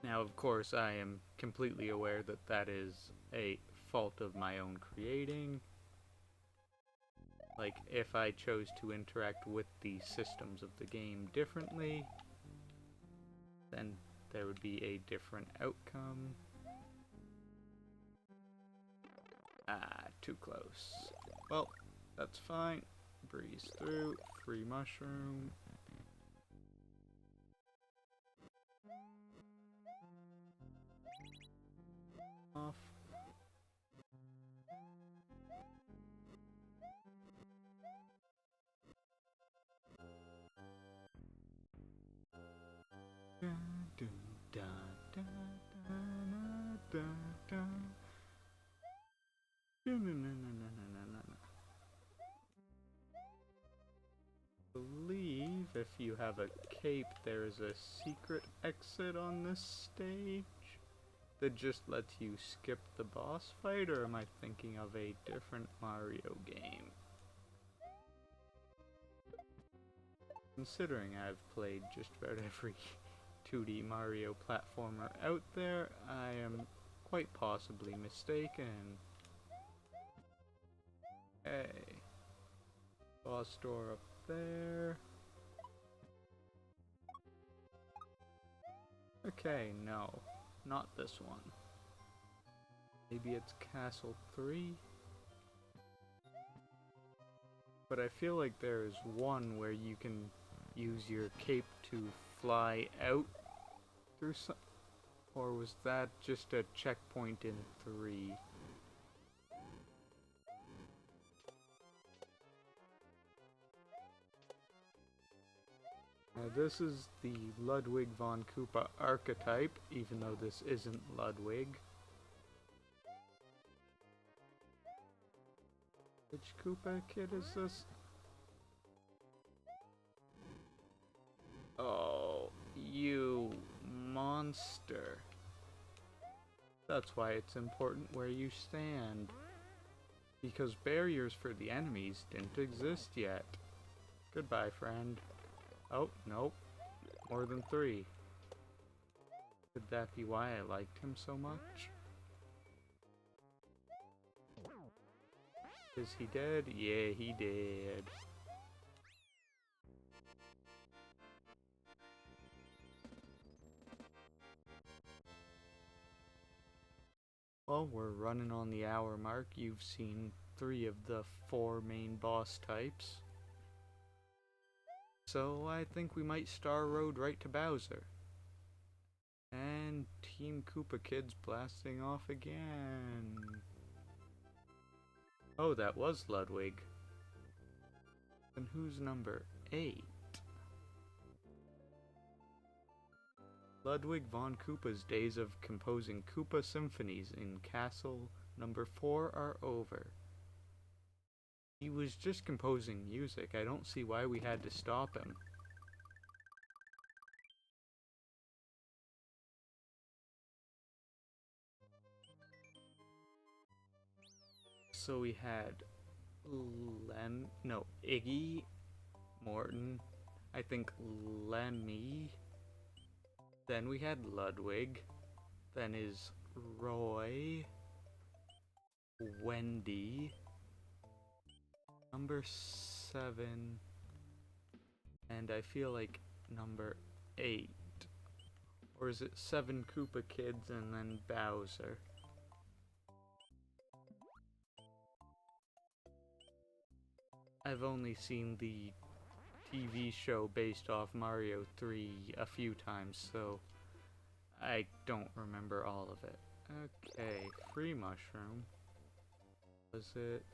Now, of course, I am completely aware that that is a fault of my own creating. Like, if I chose to interact with the systems of the game differently, then there would be a different outcome. Ah, too close. Well, that's fine. Breeze through. Free mushroom. Off. Believe if you have a cape, there is a secret exit on this stage that just lets you skip the boss fight, or am I thinking of a different Mario game? Considering I've played just about every 2D Mario platformer out there, I am quite possibly mistaken. Hey. Boss door up there. Okay, no. Not this one. Maybe it's Castle 3? But I feel like there is one where you can use your cape to fly out through some... Or was that just a checkpoint in 3? Now this is the Ludwig von Koopa archetype, even though this isn't Ludwig. Which Koopa kid is this? Oh, you monster. That's why it's important where you stand. Because barriers for the enemies didn't exist yet. Goodbye, friend. Oh, nope. More than 3. Could that be why I liked him so much? Is he dead? Yeah, he did. Well, we're running on the hour mark. You've seen 3 of the 4 main boss types. So I think we might Star Road right to Bowser. And Team Koopa Kids blasting off again. Oh, that was Ludwig. Then who's number 8? Ludwig von Koopa's days of composing Koopa symphonies in Castle number 4 are over. He was just composing music. I don't see why we had to stop him. So we had Iggy, Morton, I think Lemmy, then we had Ludwig, then is Roy, Wendy, number 7, and I feel like number 8. Or is it 7 Koopa Kids and then Bowser? I've only seen the TV show based off Mario 3 a few times, so I don't remember all of it. Okay, free mushroom. Was it?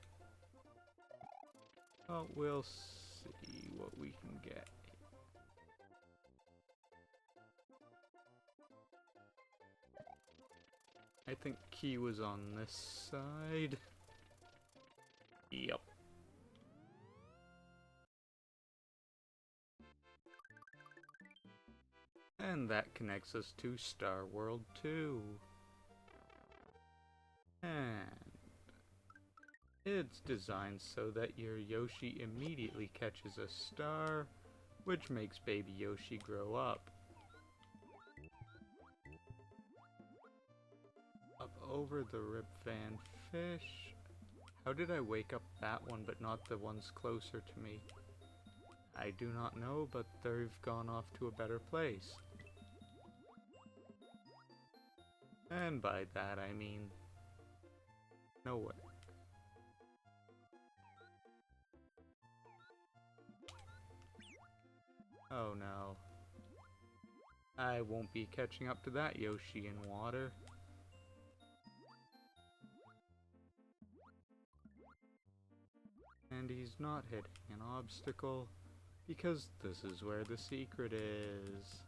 Oh, we'll see what we can get. I think key was on this side. Yep. And that connects us to Star World 2. And it's designed so that your Yoshi immediately catches a star, which makes baby Yoshi grow up. over the Rip Van fish. How did I wake up that one but not the ones closer to me? I do not know, but they've gone off to a better place. And by that I mean nowhere. Oh no. I won't be catching up to that Yoshi in water. And he's not hitting an obstacle, because this is where the secret is.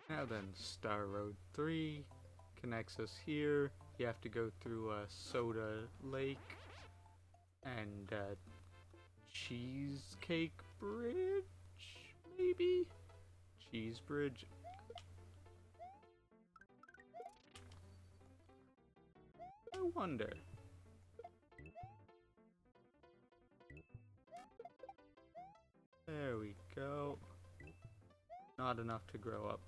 Now then, Star Road 3 connects us here. You have to go through a soda lake and cheesecake bridge, maybe? Cheese bridge. I wonder. There we go. Not enough to grow up.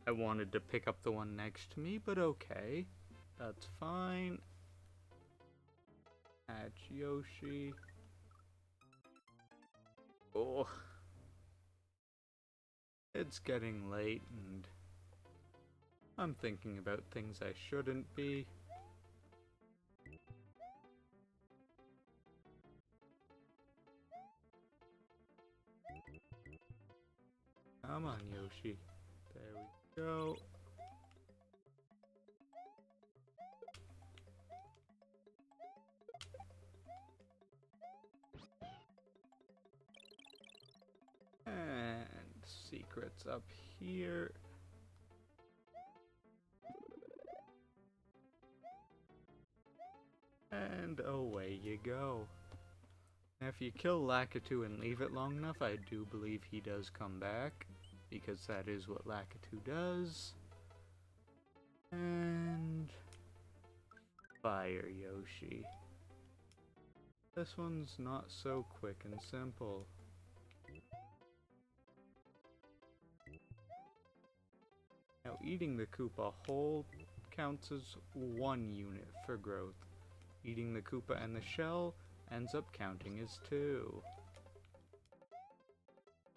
I wanted to pick up the one next to me, but okay. That's fine. Hatch Yoshi. Oh. It's getting late and I'm thinking about things I shouldn't be. Come on, Yoshi. There we go. And secrets up here. And away you go. Now if you kill Lakitu and leave it long enough, I do believe he does come back, because that is what Lakitu does. And fire Yoshi. This one's not so quick and simple. Now eating the Koopa whole counts as 1 unit for growth. Eating the Koopa and the shell ends up counting as 2.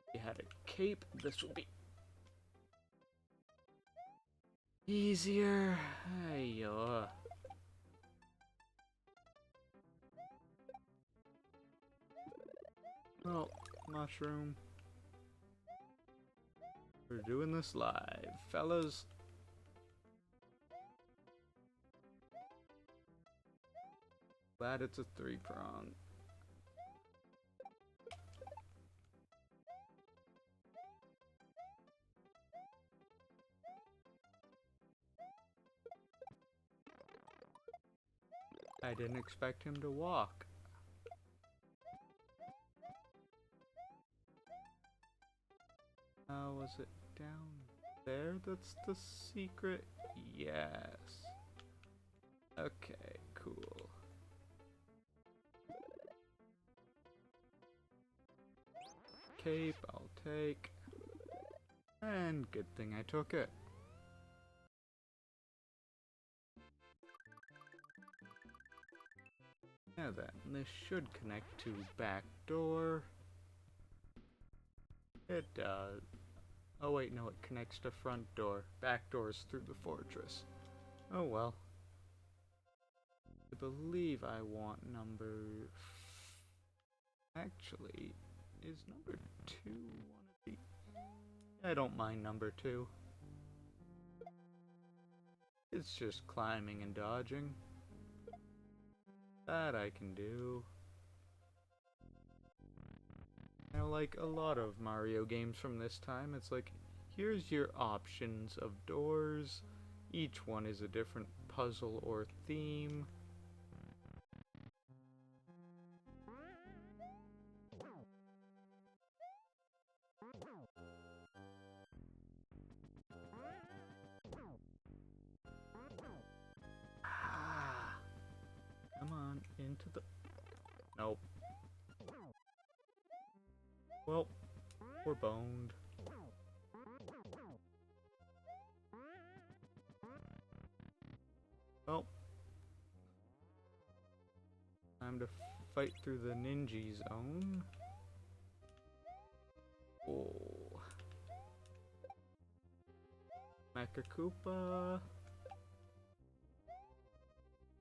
If you had a cape, this would be easier. Ayo. Oh, mushroom. We're doing this live, fellas. Glad it's a 3-prong. I didn't expect him to walk. Was it down there that's the secret? Yes. Okay, cool. Cape, I'll take. And good thing I took it. Now then, this should connect to back door. It does. Oh wait, no, it connects to front door. Back door's through the fortress. Oh well. I believe I want number... Actually, is number 2 one of the... I don't mind number 2. It's just climbing and dodging. That I can do. Now, like a lot of Mario games from this time, it's like, here's your options of doors. Each one is a different puzzle or theme. into the... Nope. Well, we're boned. Well, time to fight through the ninja zone. Oh. Mecha Koopa.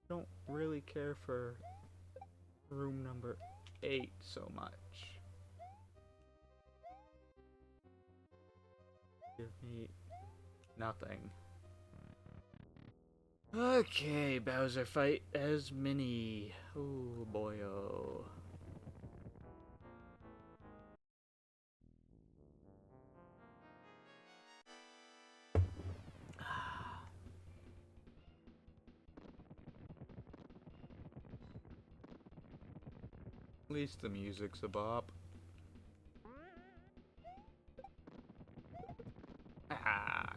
Don't really care for room number 8 so much. Give me nothing. Okay, Bowser fight as Mini. Oh boyo. At least the music's a bop. Ah.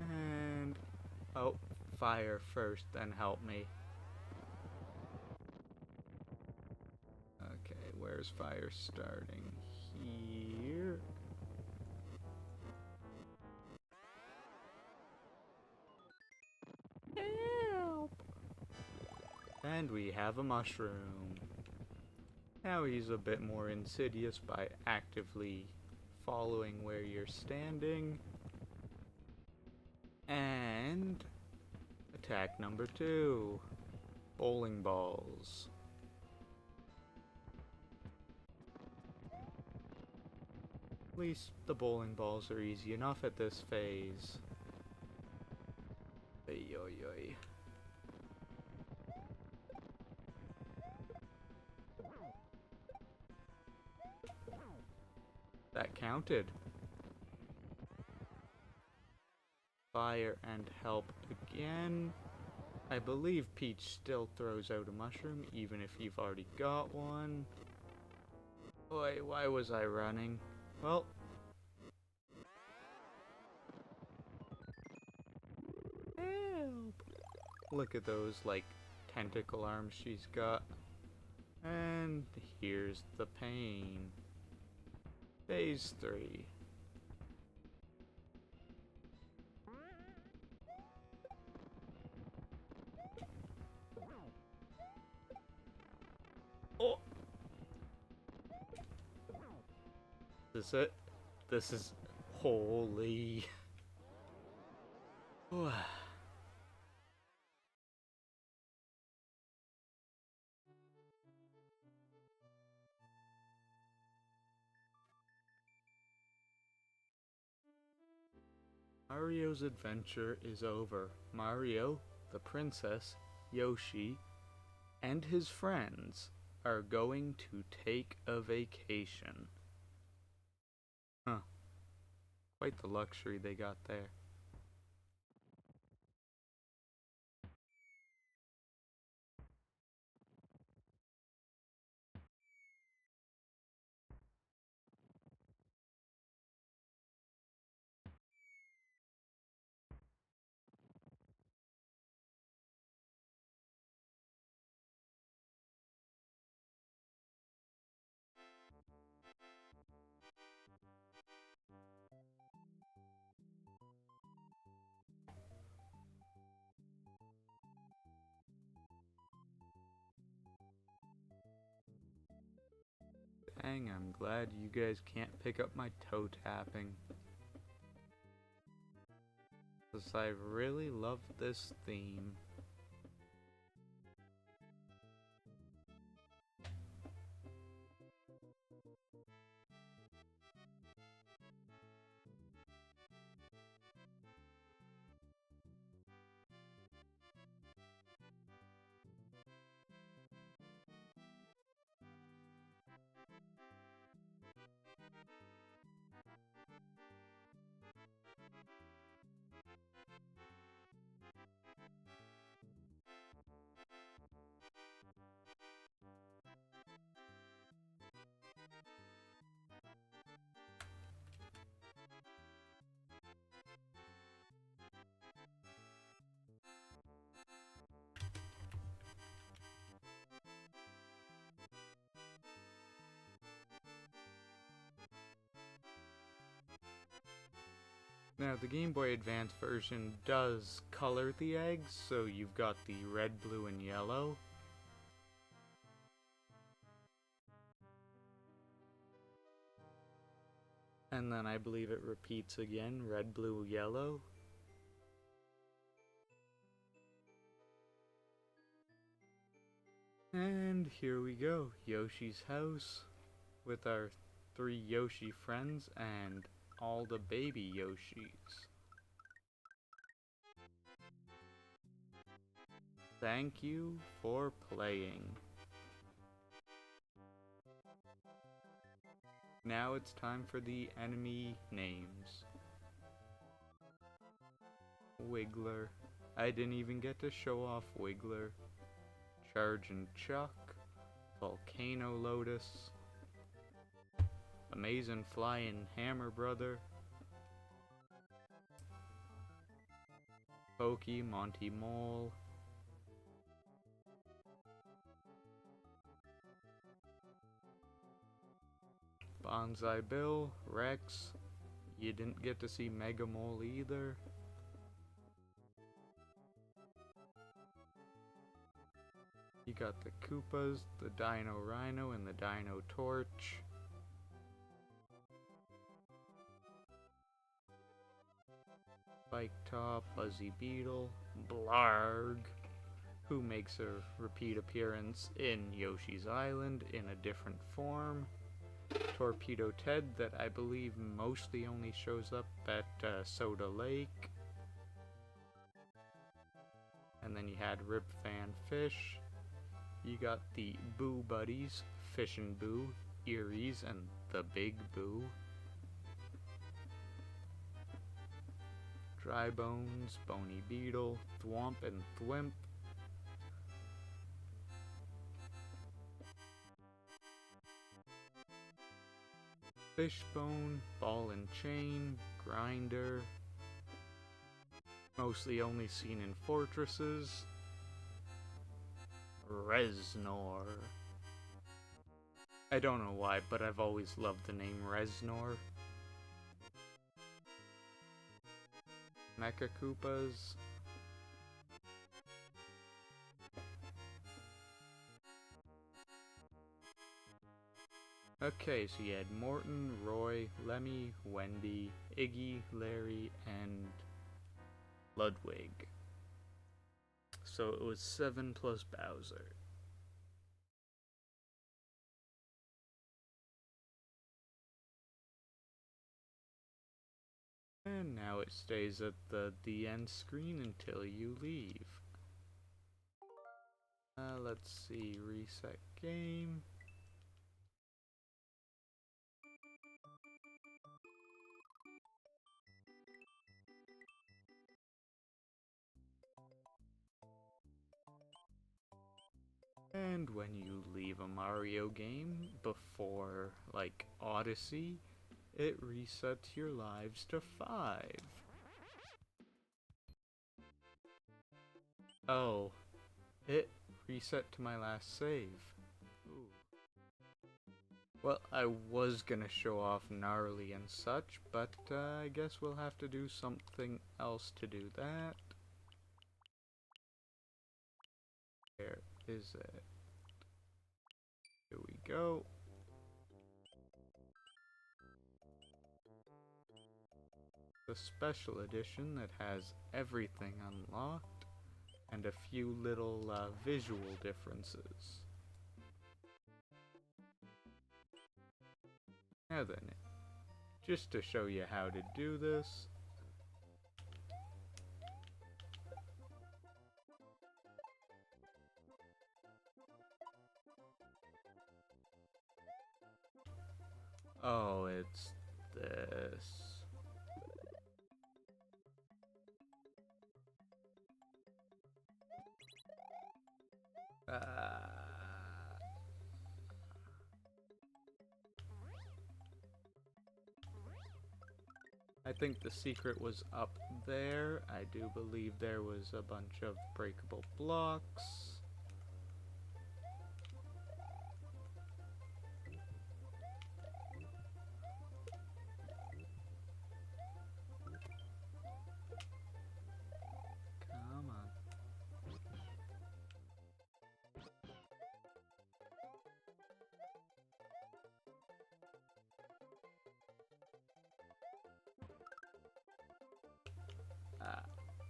And oh, fire first, then help me. Okay, where's fire starting? Here. Help! And we have a mushroom. Now he's a bit more insidious by actively following where you're standing. And attack number 2. Bowling balls. At least the bowling balls are easy enough at this phase. Ay, oy, oy. That counted. Fire and help again. I believe Peach still throws out a mushroom, even if you've already got one. Boy, why was I running? Well. Help! Look at those, like, tentacle arms she's got. And here's the pain. Phase 3. Oh! This is it? This is... holy... Mario's adventure is over. Mario, the princess, Yoshi, and his friends are going to take a vacation. Huh. Quite the luxury they got there. Dang, I'm glad you guys can't pick up my toe tapping. 'Cause I really love this theme. Now, the Game Boy Advance version does color the eggs, so you've got the red, blue, and yellow. And then I believe it repeats again, red, blue, yellow. And here we go, Yoshi's house, with our 3 Yoshi friends and all the baby Yoshis. Thank you for playing. Now it's time for the enemy names. Wiggler. I didn't even get to show off Wiggler. Charge and Chuck. Volcano Lotus. Amazing Flying Hammer Brother. Pokey, Monty Mole. Bonsai Bill, Rex. You didn't get to see Mega Mole either. You got the Koopas, the Dino Rhino, and the Dino Torch. Spike Top, Buzzy Beetle, Blarg, who makes a repeat appearance in Yoshi's Island in a different form. Torpedo Ted, that I believe mostly only shows up at Soda Lake. And then you had Rip Van Fish. You got the Boo Buddies, Fish and Boo, Eries, and the Big Boo. Dry Bones, Bony Beetle, Thwomp and Thwimp. Fishbone, Ball and Chain, Grinder. Mostly only seen in fortresses. Reznor. I don't know why, but I've always loved the name Reznor. Mecha Koopas. Okay, so you had Morton, Roy, Lemmy, Wendy, Iggy, Larry, and Ludwig. So it was 7 plus Bowser. And now it stays at the end screen until you leave. Let's see, reset game. And when you leave a Mario game before, like, Odyssey, it resets your lives to 5. Oh, it reset to my last save. Ooh. Well, I was gonna show off Gnarly and such, but I guess we'll have to do something else to do that. Where is it? Here we go. The special edition that has everything unlocked and a few little visual differences. Now then, just to show you how to do this, oh, it's this. I think the secret was up there. I do believe there was a bunch of breakable blocks.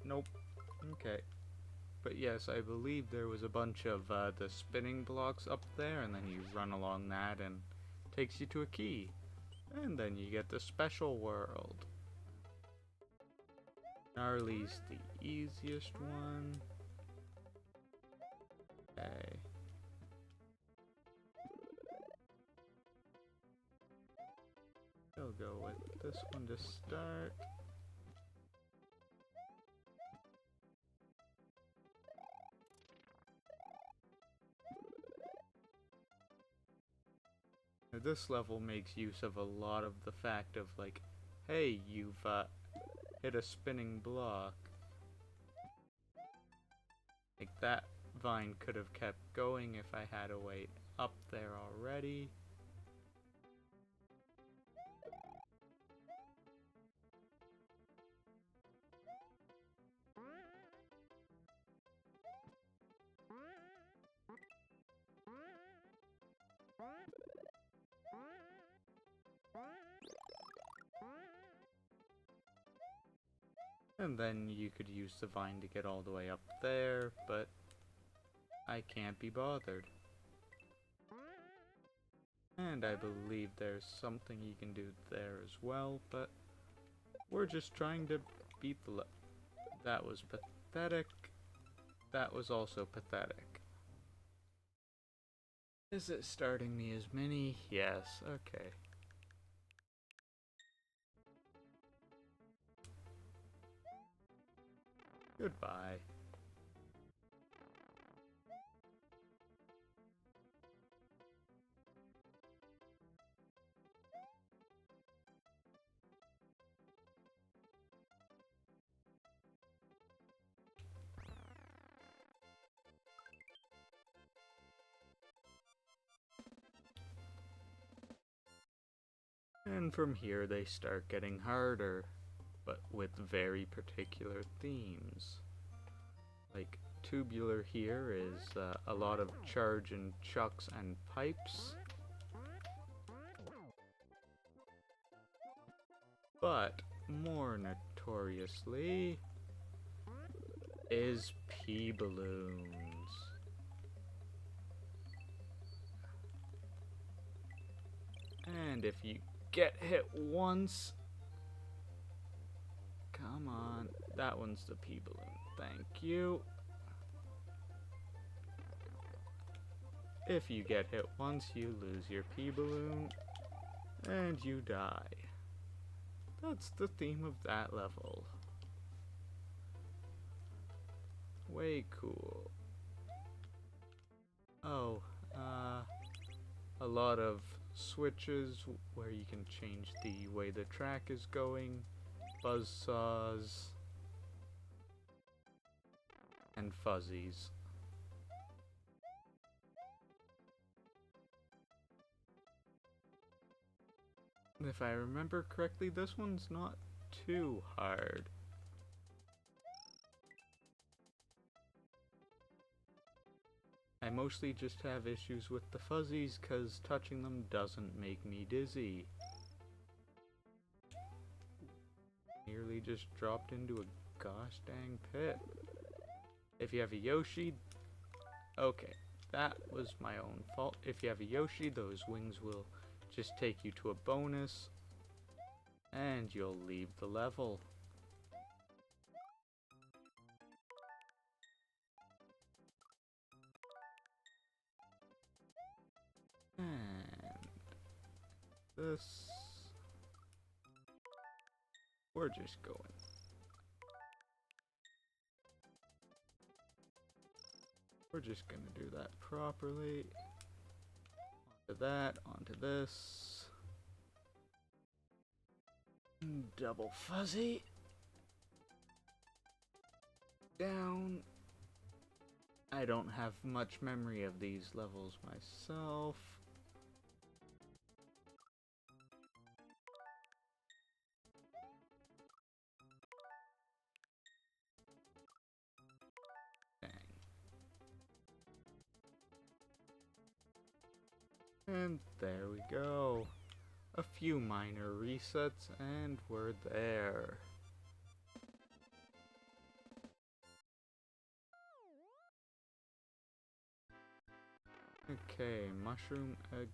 Nope. Okay. But yes, I believe there was a bunch of the spinning blocks up there, and then you run along that and it takes you to a key. And then you get the special world. Gnarly's the easiest one. Okay. We'll go with this one to start. This level makes use of a lot of the fact of like, hey, you've hit a spinning block. Like that vine could have kept going if I had a way up there already. And then you could use the vine to get all the way up there, but I can't be bothered. And I believe there's something you can do there as well, but we're just trying to beat the That was pathetic. That was also pathetic. Is it starting me as mini? Yes, okay. Goodbye. And from here they start getting harder, but with very particular themes. Like, tubular here is a lot of charge and chucks and pipes. But, more notoriously, is P-balloons. And if you get hit once... Come on, that one's the P-balloon. Thank you. If you get hit once, you lose your P-balloon, and you die. That's the theme of that level. Way cool. Oh, a lot of switches where you can change the way the track is going, buzzsaws, and fuzzies. If I remember correctly, this one's not too hard. I mostly just have issues with the fuzzies because touching them doesn't make me dizzy. Nearly just dropped into a gosh dang pit. If you have a Yoshi, okay, that was my own fault. If you have a Yoshi, those wings will just take you to a bonus, and you'll leave the level. And this... We're just going. We're just gonna do that properly. Onto that, onto this. Double fuzzy. Down. I don't have much memory of these levels myself. Dang. And there we go. A few minor resets and we're there. Okay, mushroom again.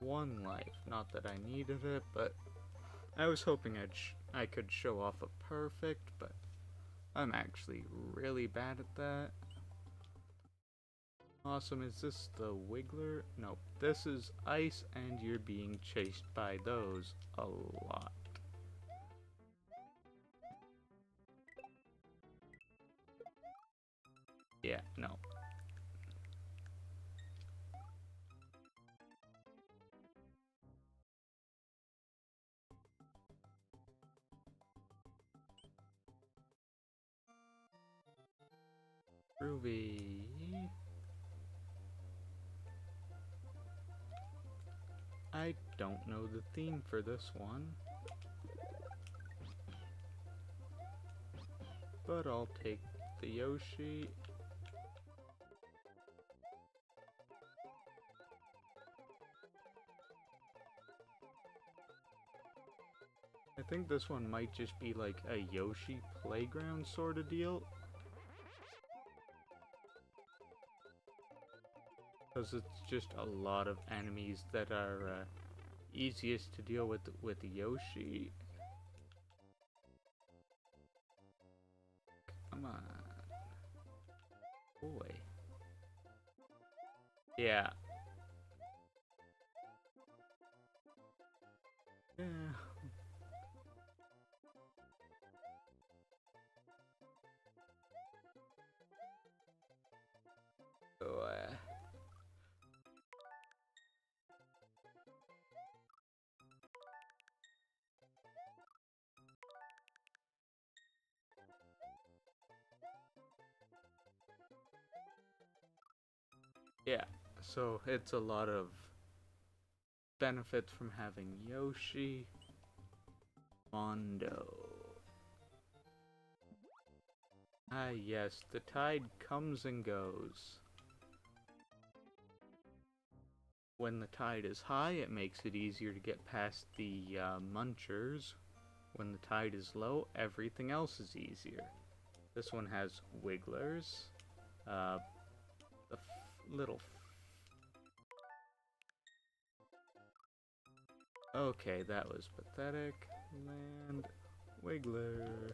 One life. Not that I needed it, but I was hoping I could show off a perfect, but I'm actually really bad at that. Awesome, is this the Wiggler? No, this is ice and you're being chased by those a lot. Yeah, no. Ruby. I don't know the theme for this one, but I'll take the Yoshi. I think this one might just be like a Yoshi playground sort of deal. Because it's just a lot of enemies that are easiest to deal with Yoshi. Come on. Boy. Yeah. Yeah. So, yeah. So it's a lot of benefits from having Yoshi. Mondo. Ah, yes, the tide comes and goes. When the tide is high, it makes it easier to get past the munchers. When the tide is low, everything else is easier. This one has wigglers. The little... Okay, that was pathetic. Land Wiggler.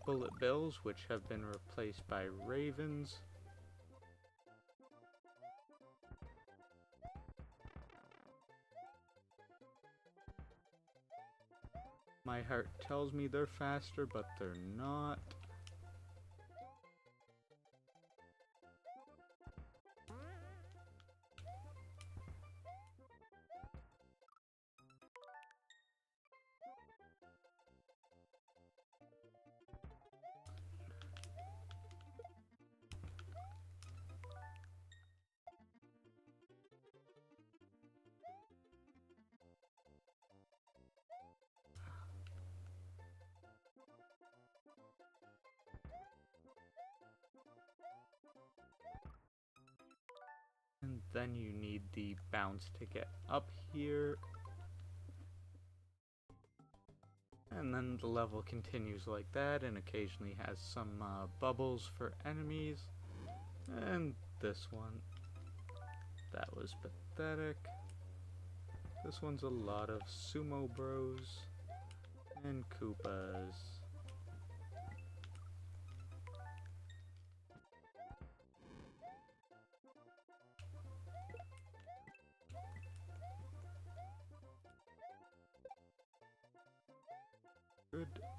Bullet bills, which have been replaced by ravens. My heart tells me they're faster, but they're not. And then you need the bounce to get up here. And then the level continues like that and occasionally has some bubbles for enemies. And this one, that was pathetic. This one's a lot of Sumo Bros and Koopas.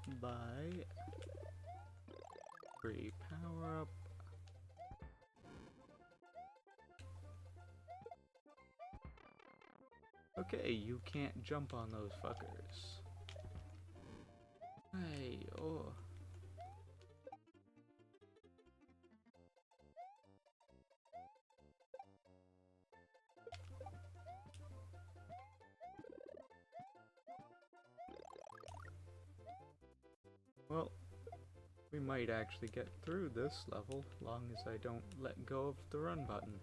Goodbye. Free power up. Okay, you can't jump on those fuckers. Hey, oh. Well, we might actually get through this level, long as I don't let go of the run button.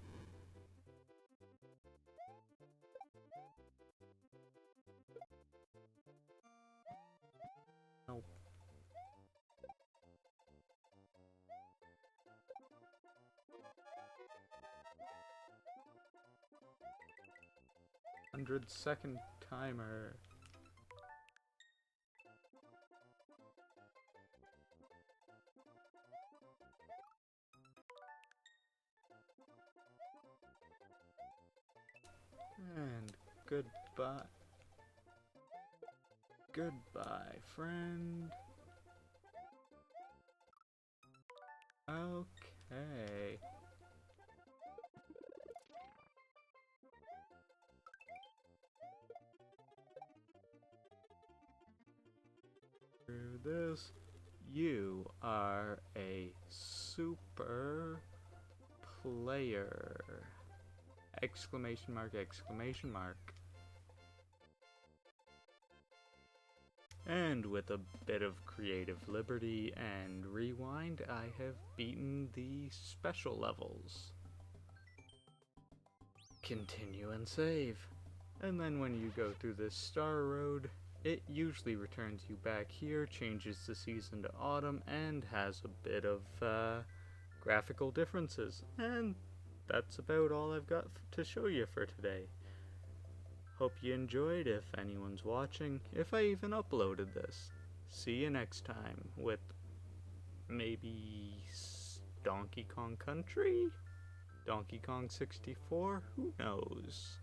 100-second timer. And goodbye. Goodbye, friend. Okay. Through this, you are a super player. Exclamation mark, exclamation mark. And with a bit of creative liberty and rewind, I have beaten the special levels. Continue and save. And then when you go through this star road, it usually returns you back here, changes the season to autumn, and has a bit of graphical differences. And that's about all I've got to show you for today. Hope you enjoyed, if anyone's watching, if I even uploaded this. See you next time with maybe Donkey Kong Country? Donkey Kong 64? Who knows?